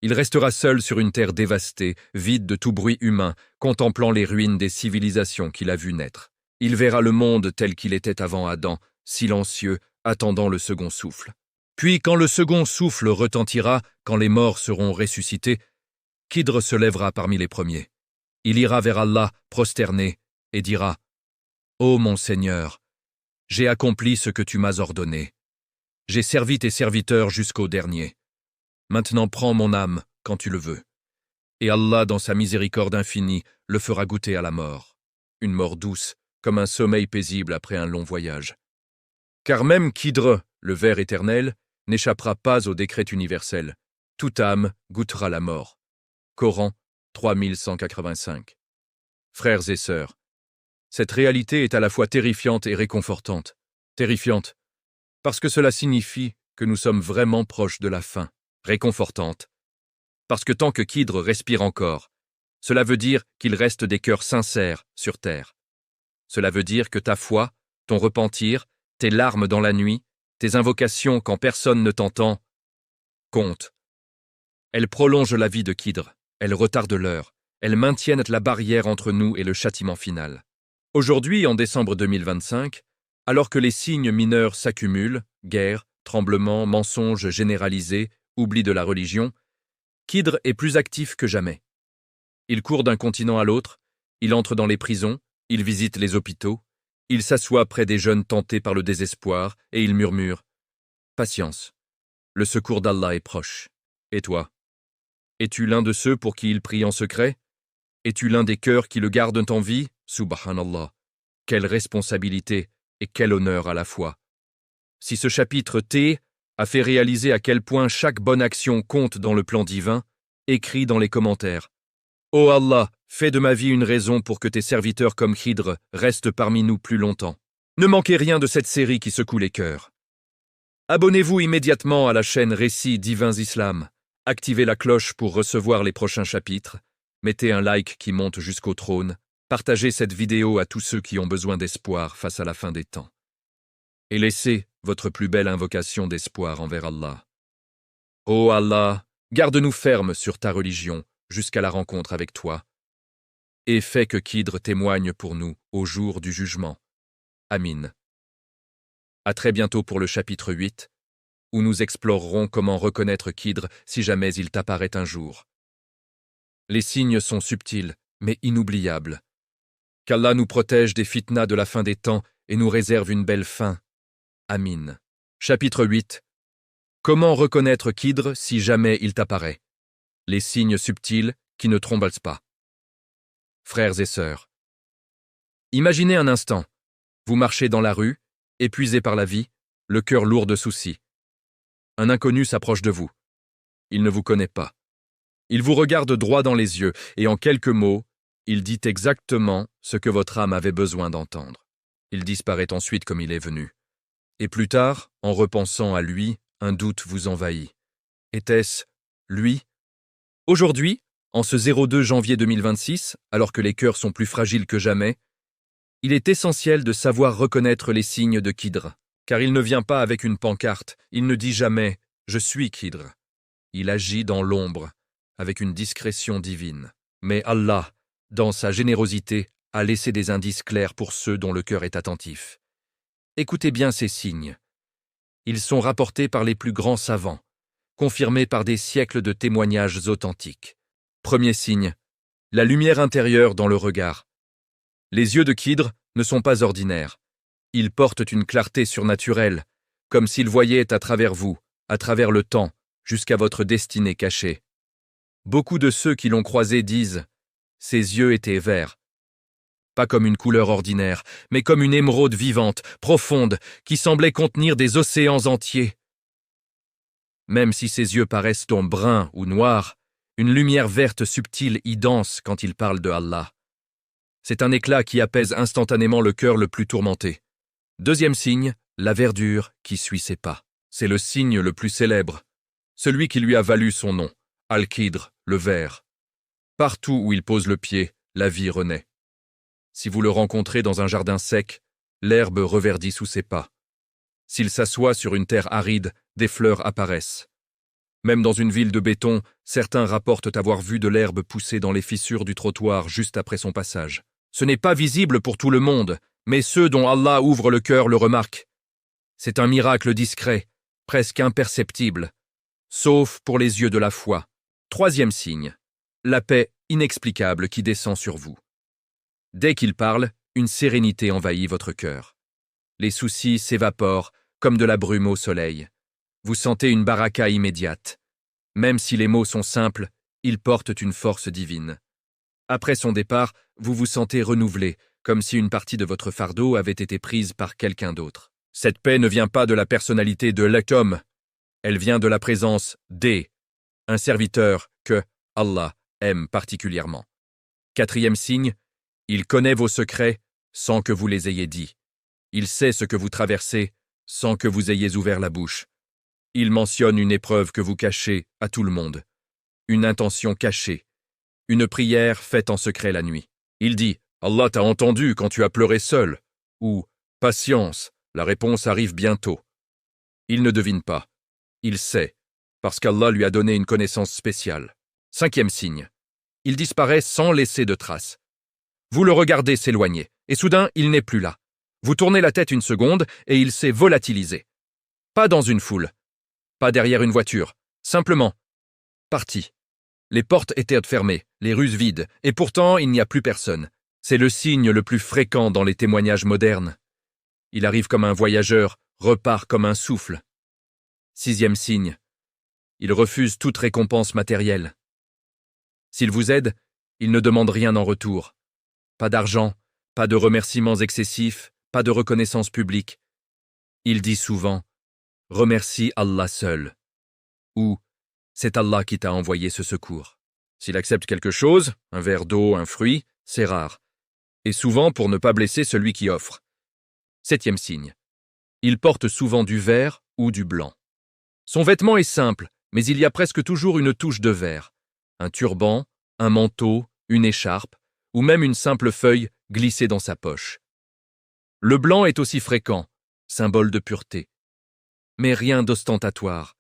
Il restera seul sur une terre dévastée, vide de tout bruit humain, contemplant les ruines des civilisations qu'il a vues naître. Il verra le monde tel qu'il était avant Adam, silencieux, attendant le second souffle. Puis, quand le second souffle retentira, quand les morts seront ressuscités, Khidr se lèvera parmi les premiers. Il ira vers Allah, prosterné, et dira « Ô mon Seigneur, j'ai accompli ce que tu m'as ordonné. J'ai servi tes serviteurs jusqu'au dernier. Maintenant prends mon âme quand tu le veux. » Et Allah, dans sa miséricorde infinie, le fera goûter à la mort. Une mort douce, comme un sommeil paisible après un long voyage. Car même Khidr, le ver éternel, n'échappera pas au décret universel. Toute âme goûtera la mort. Coran 3185. Frères et sœurs, cette réalité est à la fois terrifiante et réconfortante. Terrifiante, parce que cela signifie que nous sommes vraiment proches de la fin. Réconfortante, parce que tant que Khidr respire encore, cela veut dire qu'il reste des cœurs sincères sur terre. Cela veut dire que ta foi, ton repentir, tes larmes dans la nuit, tes invocations quand personne ne t'entend, comptent. Elles prolongent la vie de Khidr, elles retardent l'heure, elles maintiennent la barrière entre nous et le châtiment final. Aujourd'hui, en décembre 2025, alors que les signes mineurs s'accumulent, guerre, tremblements, mensonges généralisés, oubli de la religion, Khidr est plus actif que jamais. Il court d'un continent à l'autre, il entre dans les prisons, il visite les hôpitaux, il s'assoit près des jeunes tentés par le désespoir et il murmure « Patience, le secours d'Allah est proche. Et toi? Es-tu l'un de ceux pour qui il prie en secret? Es-tu l'un des cœurs qui le gardent en vie? Subhanallah. Quelle responsabilité et quel honneur à la fois. Si ce chapitre T a fait réaliser à quel point chaque bonne action compte dans le plan divin, écris dans les commentaires. Ô Allah, fais de ma vie une raison pour que tes serviteurs comme Khidr restent parmi nous plus longtemps. Ne manquez rien de cette série qui secoue les cœurs. Abonnez-vous immédiatement à la chaîne Récits divins Islam. Activez la cloche pour recevoir les prochains chapitres. Mettez un like qui monte jusqu'au trône. Partagez cette vidéo à tous ceux qui ont besoin d'espoir face à la fin des temps. Et laissez votre plus belle invocation d'espoir envers Allah. Ô Allah, garde-nous fermes sur ta religion jusqu'à la rencontre avec toi. Et fais que Khidr témoigne pour nous au jour du jugement. Amin. À très bientôt pour le chapitre 8, où nous explorerons comment reconnaître Khidr si jamais il t'apparaît un jour. Les signes sont subtils, mais inoubliables. Qu'Allah nous protège des fitnas de la fin des temps et nous réserve une belle fin. Amin. Chapitre 8. Comment reconnaître Khidr si jamais il t'apparaît? Les signes subtils qui ne trompent pas. Frères et sœurs, imaginez un instant, vous marchez dans la rue, épuisé par la vie, le cœur lourd de soucis. Un inconnu s'approche de vous. Il ne vous connaît pas. Il vous regarde droit dans les yeux et en quelques mots, il dit exactement ce que votre âme avait besoin d'entendre. Il disparaît ensuite comme il est venu. Et plus tard, en repensant à lui, un doute vous envahit. Était-ce lui? Aujourd'hui, en ce 02 janvier 2026, alors que les cœurs sont plus fragiles que jamais, il est essentiel de savoir reconnaître les signes de Khidr, car il ne vient pas avec une pancarte, il ne dit jamais « Je suis Khidr ». Il agit dans l'ombre, avec une discrétion divine. Mais Allah, dans sa générosité, a laissé des indices clairs pour ceux dont le cœur est attentif. Écoutez bien ces signes. Ils sont rapportés par les plus grands savants, confirmés par des siècles de témoignages authentiques. Premier signe, la lumière intérieure dans le regard. Les yeux de Khidr ne sont pas ordinaires. Ils portent une clarté surnaturelle, comme s'ils voyaient à travers vous, à travers le temps, jusqu'à votre destinée cachée. Beaucoup de ceux qui l'ont croisé disent « Ses yeux étaient verts ». Pas comme une couleur ordinaire, mais comme une émeraude vivante, profonde, qui semblait contenir des océans entiers. Même si ses yeux paraissent donc bruns ou noirs, une lumière verte subtile y danse quand il parle de Allah. C'est un éclat qui apaise instantanément le cœur le plus tourmenté. Deuxième signe, la verdure qui suit ses pas. C'est le signe le plus célèbre, celui qui lui a valu son nom, Al-Khidr, le vert. Partout où il pose le pied, la vie renaît. Si vous le rencontrez dans un jardin sec, l'herbe reverdit sous ses pas. S'il s'assoit sur une terre aride, des fleurs apparaissent. Même dans une ville de béton, certains rapportent avoir vu de l'herbe pousser dans les fissures du trottoir juste après son passage. Ce n'est pas visible pour tout le monde, mais ceux dont Allah ouvre le cœur le remarquent. C'est un miracle discret, presque imperceptible, sauf pour les yeux de la foi. Troisième signe, la paix inexplicable qui descend sur vous. Dès qu'il parle, une sérénité envahit votre cœur. Les soucis s'évaporent comme de la brume au soleil. Vous sentez une baraka immédiate. Même si les mots sont simples, ils portent une force divine. Après son départ, vous vous sentez renouvelé, comme si une partie de votre fardeau avait été prise par quelqu'un d'autre. Cette paix ne vient pas de la personnalité de l'homme, elle vient de la présence un serviteur que Allah aime particulièrement. Quatrième signe, il connaît vos secrets sans que vous les ayez dits. Il sait ce que vous traversez sans que vous ayez ouvert la bouche. Il mentionne une épreuve que vous cachez à tout le monde, une intention cachée, une prière faite en secret la nuit. Il dit « Allah t'a entendu quand tu as pleuré seul » ou « Patience, la réponse arrive bientôt ». Il ne devine pas, il sait, parce qu'Allah lui a donné une connaissance spéciale. Cinquième signe, il disparaît sans laisser de traces. Vous le regardez s'éloigner, et soudain il n'est plus là. Vous tournez la tête une seconde et il s'est volatilisé. Pas dans une foule, pas derrière une voiture, simplement parti. Les portes étaient fermées, les rues vides, et pourtant il n'y a plus personne. C'est le signe le plus fréquent dans les témoignages modernes. Il arrive comme un voyageur, repart comme un souffle. Sixième signe, il refuse toute récompense matérielle. S'il vous aide, il ne demande rien en retour. Pas d'argent, pas de remerciements excessifs, pas de reconnaissance publique. Il dit souvent « Remercie Allah seul » ou « C'est Allah qui t'a envoyé ce secours ». S'il accepte quelque chose, un verre d'eau, un fruit, c'est rare, et souvent pour ne pas blesser celui qui offre. Septième signe, il porte souvent du vert ou du blanc. Son vêtement est simple, mais il y a presque toujours une touche de vert. Un turban, un manteau, une écharpe, ou même une simple feuille glissée dans sa poche. Le blanc est aussi fréquent, symbole de pureté. Mais rien d'ostentatoire.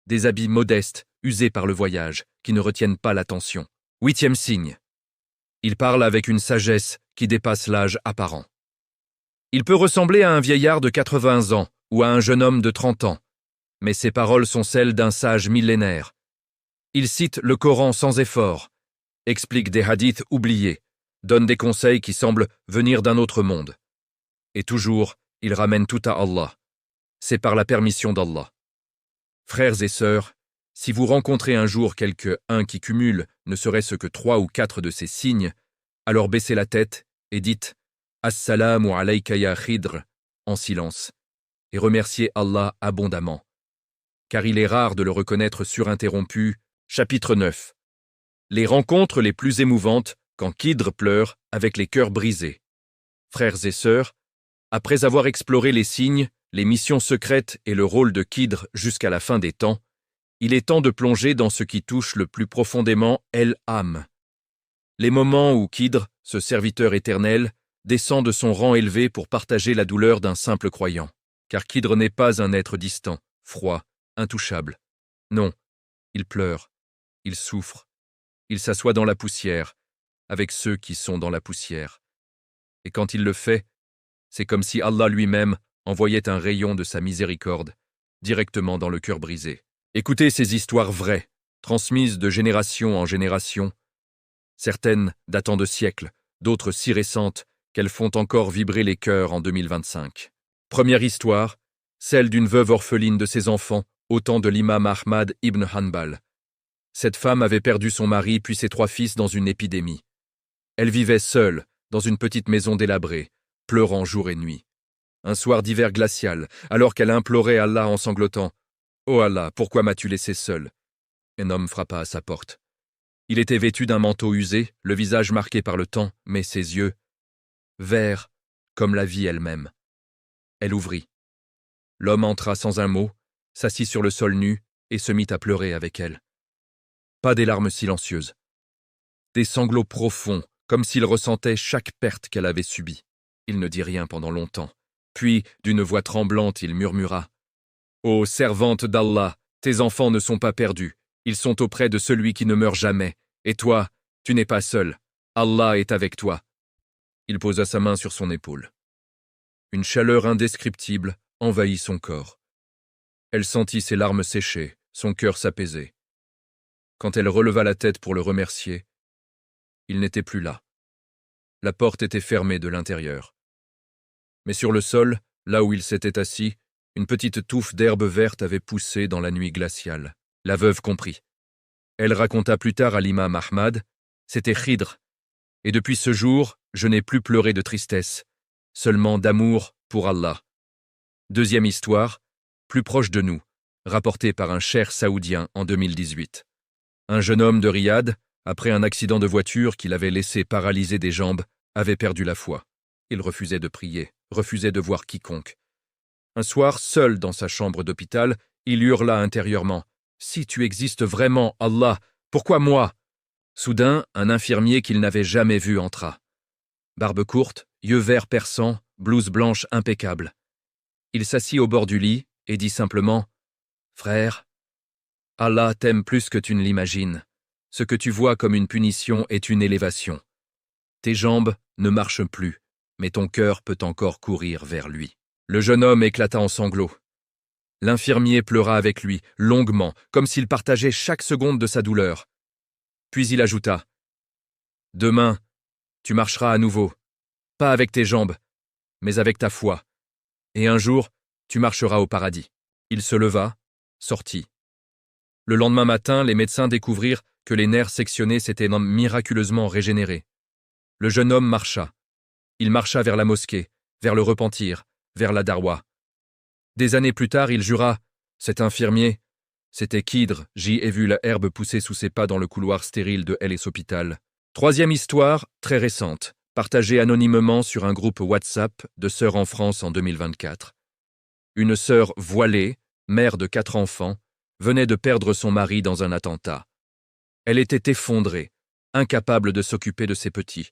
Des habits modestes, usés par le voyage, qui ne retiennent pas l'attention. 8e signe. Il parle avec une sagesse qui dépasse l'âge apparent. Il peut ressembler à un vieillard de 80 ans ou à un jeune homme de 30 ans, mais ses paroles sont celles d'un sage millénaire. Il cite le Coran sans effort, explique des hadiths oubliés, donne des conseils qui semblent venir d'un autre monde. Et toujours, il ramène tout à Allah. C'est par la permission d'Allah. Frères et sœurs, si vous rencontrez un jour quelqu'un qui cumule ne serait-ce que 3 ou 4 de ces signes, alors baissez la tête et dites « Assalamu alayka ya Khidr » en silence, et remerciez Allah abondamment. Car il est rare de le reconnaître surinterrompu. Chapitre 9. Les rencontres les plus émouvantes quand Khidr pleure avec les cœurs brisés. Frères et sœurs, après avoir exploré les signes, les missions secrètes et le rôle de Khidr jusqu'à la fin des temps, il est temps de plonger dans ce qui touche le plus profondément El-Am. Les moments où Khidr, ce serviteur éternel, descend de son rang élevé pour partager la douleur d'un simple croyant. Car Khidr n'est pas un être distant, froid, intouchable. Non, il pleure, il souffre, il s'assoit dans la poussière, avec ceux qui sont dans la poussière. Et quand il le fait, c'est comme si Allah lui-même envoyait un rayon de sa miséricorde directement dans le cœur brisé. Écoutez ces histoires vraies, transmises de génération en génération, certaines datant de siècles, d'autres si récentes qu'elles font encore vibrer les cœurs en 2025. Première histoire, celle d'une veuve orpheline de ses enfants au temps de l'imam Ahmad ibn Hanbal. Cette femme avait perdu son mari puis ses 3 fils dans une épidémie. Elle vivait seule, dans une petite maison délabrée, pleurant jour et nuit. Un soir d'hiver glacial, alors qu'elle implorait Allah en sanglotant « Oh Allah, pourquoi m'as-tu laissé seule ?» Un homme frappa à sa porte. Il était vêtu d'un manteau usé, le visage marqué par le temps, mais ses yeux, verts comme la vie elle-même. Elle ouvrit. L'homme entra sans un mot, s'assit sur le sol nu et se mit à pleurer avec elle. Pas des larmes silencieuses. Des sanglots profonds, comme s'il ressentait chaque perte qu'elle avait subie. Il ne dit rien pendant longtemps. Puis, d'une voix tremblante, il murmura « Ô servante d'Allah, tes enfants ne sont pas perdus. Ils sont auprès de celui qui ne meurt jamais. Et toi, tu n'es pas seul. Allah est avec toi. » Il posa sa main sur son épaule. Une chaleur indescriptible envahit son corps. Elle sentit ses larmes sécher, son cœur s'apaiser. Quand elle releva la tête pour le remercier, il n'était plus là. La porte était fermée de l'intérieur. Mais sur le sol, là où il s'était assis, une petite touffe d'herbe verte avait poussé dans la nuit glaciale. La veuve comprit. Elle raconta plus tard à l'imam Ahmad, c'était Khidr. Et depuis ce jour, je n'ai plus pleuré de tristesse, seulement d'amour pour Allah. Deuxième histoire, plus proche de nous, rapportée par un cheikh saoudien en 2018. Un jeune homme de Riyad, après un accident de voiture qui l'avait laissé paralysé des jambes, avait perdu la foi. Il refusait de prier, refusait de voir quiconque. Un soir, seul dans sa chambre d'hôpital, il hurla intérieurement « Si tu existes vraiment, Allah, pourquoi moi ?» Soudain, un infirmier qu'il n'avait jamais vu entra. Barbe courte, yeux verts perçants, blouse blanche impeccable. Il s'assit au bord du lit et dit simplement « Frère, Allah t'aime plus que tu ne l'imagines. Ce que tu vois comme une punition est une élévation. Tes jambes ne marchent plus, mais ton cœur peut encore courir vers lui. » Le jeune homme éclata en sanglots. L'infirmier pleura avec lui, longuement, comme s'il partageait chaque seconde de sa douleur. Puis il ajouta « Demain, tu marcheras à nouveau, pas avec tes jambes, mais avec ta foi. Et un jour, tu marcheras au paradis. » Il se leva, sortit. Le lendemain matin, les médecins découvrirent que les nerfs sectionnés s'étaient miraculeusement régénérés. Le jeune homme marcha. Il marcha vers la mosquée, vers le repentir, vers la darwa. Des années plus tard, il jura « Cet infirmier, c'était Khidr, j'y ai vu la herbe pousser sous ses pas dans le couloir stérile de LS Hôpital. » Troisième histoire, très récente, partagée anonymement sur un groupe WhatsApp de sœurs en France en 2024. Une sœur voilée, mère de 4 enfants, venait de perdre son mari dans un attentat. Elle était effondrée, incapable de s'occuper de ses petits.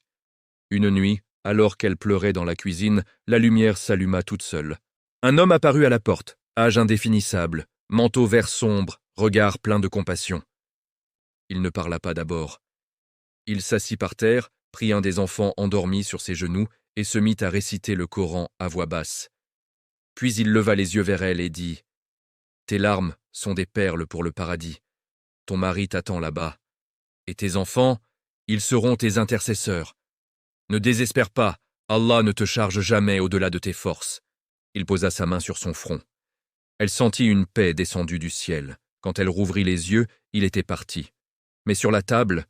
Une nuit, alors qu'elle pleurait dans la cuisine, la lumière s'alluma toute seule. Un homme apparut à la porte, âge indéfinissable, manteau vert sombre, regard plein de compassion. Il ne parla pas d'abord. Il s'assit par terre, prit un des enfants endormis sur ses genoux et se mit à réciter le Coran à voix basse. Puis il leva les yeux vers elle et dit « Tes larmes sont des perles pour le paradis. Ton mari t'attend là-bas. Et tes enfants, ils seront tes intercesseurs. Ne désespère pas, Allah ne te charge jamais au-delà de tes forces. » Il posa sa main sur son front. Elle sentit une paix descendue du ciel. Quand elle rouvrit les yeux, il était parti. Mais sur la table,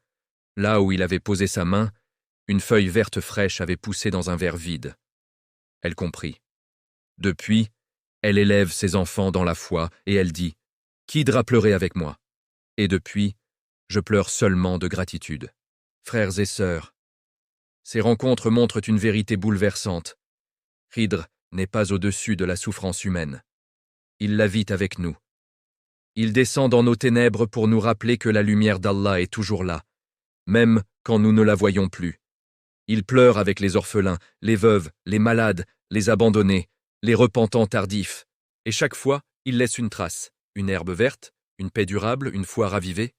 là où il avait posé sa main, une feuille verte fraîche avait poussé dans un verre vide. Elle comprit. Depuis, elle élève ses enfants dans la foi et elle dit « Khidr a pleuré avec moi. Et depuis, je pleure seulement de gratitude. » Frères et sœurs, ces rencontres montrent une vérité bouleversante. Khidr n'est pas au-dessus de la souffrance humaine. Il la vit avec nous. Il descend dans nos ténèbres pour nous rappeler que la lumière d'Allah est toujours là, même quand nous ne la voyons plus. Il pleure avec les orphelins, les veuves, les malades, les abandonnés, les repentants tardifs. Et chaque fois, il laisse une trace, une herbe verte, une paix durable, une foi ravivée.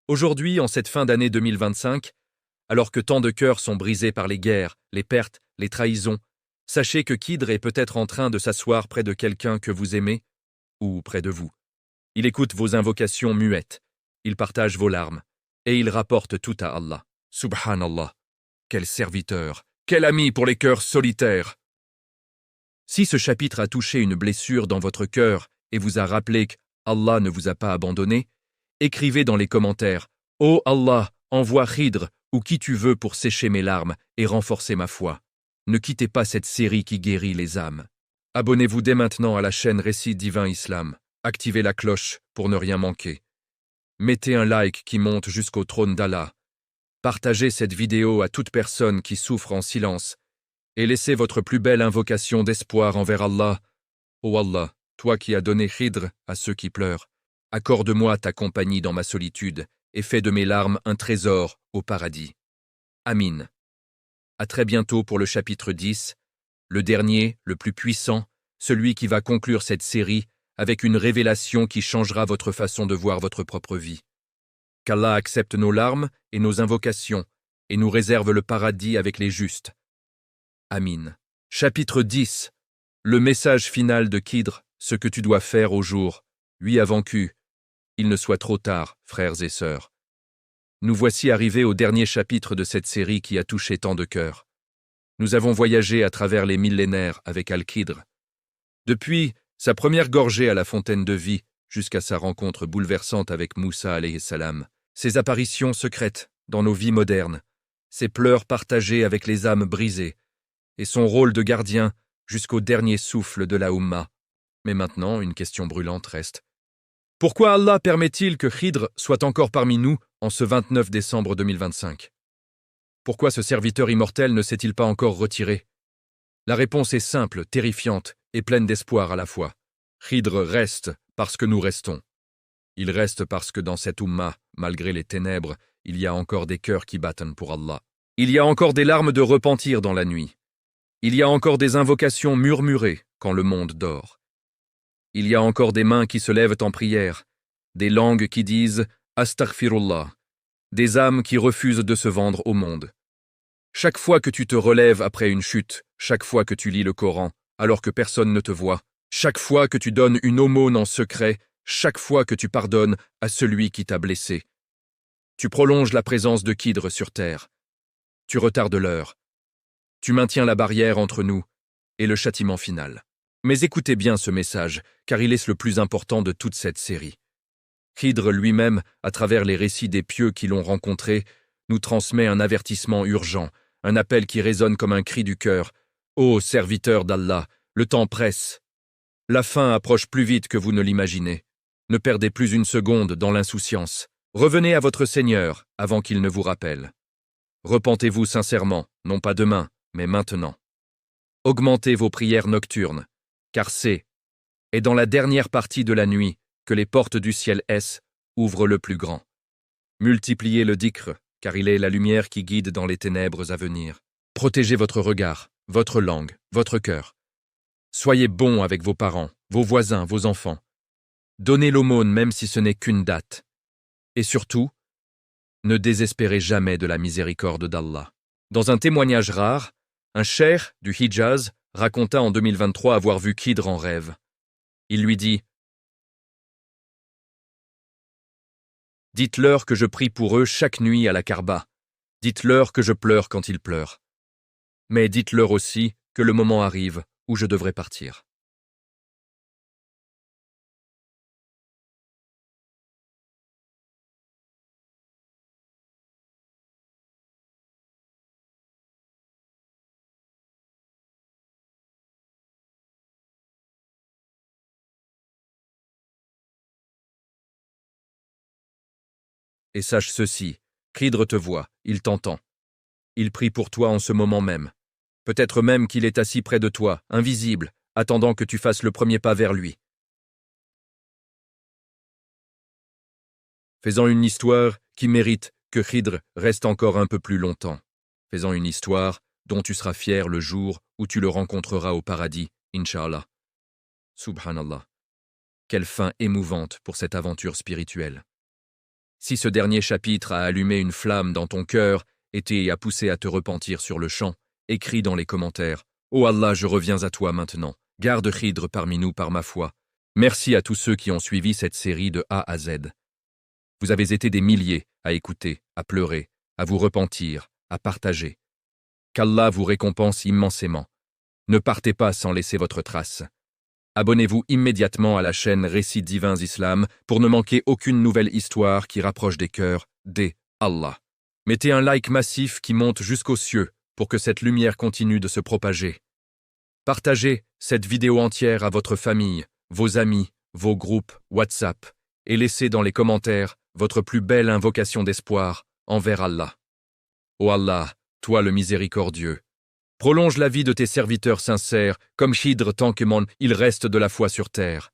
Aujourd'hui, en cette fin d'année 2025, alors que tant de cœurs sont brisés par les guerres, les pertes, les trahisons, sachez que Khidr est peut-être en train de s'asseoir près de quelqu'un que vous aimez, ou près de vous. Il écoute vos invocations muettes, il partage vos larmes, et il rapporte tout à Allah. Subhanallah, quel serviteur, quel ami pour les cœurs solitaires. Si ce chapitre a touché une blessure dans votre cœur et vous a rappelé qu'Allah ne vous a pas abandonné, écrivez dans les commentaires « Oh Allah, envoie Khidr ou qui tu veux pour sécher mes larmes et renforcer ma foi. Ne quittez pas cette série qui guérit les âmes. » Abonnez-vous dès maintenant à la chaîne Récit Divin Islam. Activez la cloche pour ne rien manquer. Mettez un like qui monte jusqu'au trône d'Allah. Partagez cette vidéo à toute personne qui souffre en silence et laissez votre plus belle invocation d'espoir envers Allah. Ô Allah, toi qui as donné Khidr à ceux qui pleurent, accorde-moi ta compagnie dans ma solitude et fais de mes larmes un trésor au paradis. Amin. À très bientôt pour le chapitre 10, le dernier, le plus puissant, celui qui va conclure cette série avec une révélation qui changera votre façon de voir votre propre vie. Qu'Allah accepte nos larmes et nos invocations et nous réserve le paradis avec les justes. Amin. Chapitre 10. Le message final de Khidr, ce que tu dois faire au jour, lui avant qu'il ne soit trop tard, frères et sœurs. Nous voici arrivés au dernier chapitre de cette série qui a touché tant de cœurs. Nous avons voyagé à travers les millénaires avec Al-Khidr. Depuis sa première gorgée à la fontaine de vie jusqu'à sa rencontre bouleversante avec Moussa alayhi salam, ses apparitions secrètes dans nos vies modernes, ses pleurs partagés avec les âmes brisées, et son rôle de gardien jusqu'au dernier souffle de la Ummah. Mais maintenant, une question brûlante reste. Pourquoi Allah permet-il que Khidr soit encore parmi nous en ce 29 décembre 2025 ? Pourquoi ce serviteur immortel ne s'est-il pas encore retiré ? La réponse est simple, terrifiante et pleine d'espoir à la fois. Khidr reste parce que nous restons. Il reste parce que dans cette Ummah, malgré les ténèbres, il y a encore des cœurs qui battent pour Allah. Il y a encore des larmes de repentir dans la nuit. Il y a encore des invocations murmurées quand le monde dort. Il y a encore des mains qui se lèvent en prière, des langues qui disent « Astaghfirullah », des âmes qui refusent de se vendre au monde. Chaque fois que tu te relèves après une chute, chaque fois que tu lis le Coran, alors que personne ne te voit, chaque fois que tu donnes une aumône en secret, chaque fois que tu pardonnes à celui qui t'a blessé, tu prolonges la présence de Khidr sur terre. Tu retardes l'heure. Tu maintiens la barrière entre nous et le châtiment final. Mais écoutez bien ce message, car il est le plus important de toute cette série. Khidr lui-même, à travers les récits des pieux qui l'ont rencontré, nous transmet un avertissement urgent, un appel qui résonne comme un cri du cœur. « Ô serviteurs d'Allah, le temps presse. La fin approche plus vite que vous ne l'imaginez. Ne perdez plus une seconde dans l'insouciance. Revenez à votre Seigneur avant qu'il ne vous rappelle. Repentez-vous sincèrement, non pas demain, mais maintenant. Augmentez vos prières nocturnes, car c'est Et dans la dernière partie de la nuit, que les portes du ciel ouvrent le plus grand. Multipliez le dhikr, car il est la lumière qui guide dans les ténèbres à venir. Protégez votre regard, votre langue, votre cœur. Soyez bons avec vos parents, vos voisins, vos enfants. Donnez l'aumône même si ce n'est qu'une date. Et surtout, ne désespérez jamais de la miséricorde d'Allah. Dans un témoignage rare, un cheikh du Hijaz raconta en 2023 avoir vu Khidr en rêve. Il lui dit « Dites-leur que je prie pour eux chaque nuit à la Kaaba. Dites-leur que je pleure quand ils pleurent. Mais dites-leur aussi que le moment arrive où je devrais partir. » Et sache ceci, Khidr te voit, il t'entend. Il prie pour toi en ce moment même. Peut-être même qu'il est assis près de toi, invisible, attendant que tu fasses le premier pas vers lui. Faisant une histoire qui mérite que Khidr reste encore un peu plus longtemps. Faisant une histoire dont tu seras fier le jour où tu le rencontreras au paradis, Inch'Allah. Subhanallah. Quelle fin émouvante pour cette aventure spirituelle. Si ce dernier chapitre a allumé une flamme dans ton cœur et a poussé à te repentir sur le champ, écris dans les commentaires « Oh Allah, je reviens à toi maintenant. Garde Khidr parmi nous par ma foi. » Merci à tous ceux qui ont suivi cette série de A à Z. Vous avez été des milliers à écouter, à pleurer, à vous repentir, à partager. Qu'Allah vous récompense immensément. Ne partez pas sans laisser votre trace. Abonnez-vous immédiatement à la chaîne Récits divins Islam pour ne manquer aucune nouvelle histoire qui rapproche des cœurs des Allah. Mettez un like massif qui monte jusqu'aux cieux pour que cette lumière continue de se propager. Partagez cette vidéo entière à votre famille, vos amis, vos groupes WhatsApp et laissez dans les commentaires votre plus belle invocation d'espoir envers Allah. Ô Allah, toi le miséricordieux, prolonge la vie de tes serviteurs sincères, comme Khidr tant que il reste de la foi sur terre.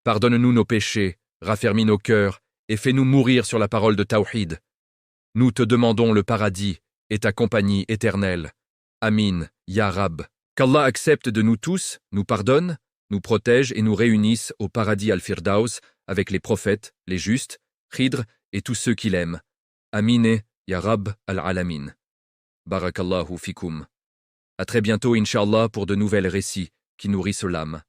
Pardonne-nous nos péchés, raffermis nos cœurs, et fais-nous mourir sur la parole de Tawhid. Nous te demandons le paradis et ta compagnie éternelle. Amin, Ya Rab. Qu'Allah accepte de nous tous, nous pardonne, nous protège et nous réunisse au paradis al-Firdaus avec les prophètes, les justes, Khidr et tous ceux qui l'aiment. Amin, Ya Rab al-Alamin. Barakallahu fikum. À très bientôt, Inch'Allah, pour de nouvelles récits qui nourrissent l'âme.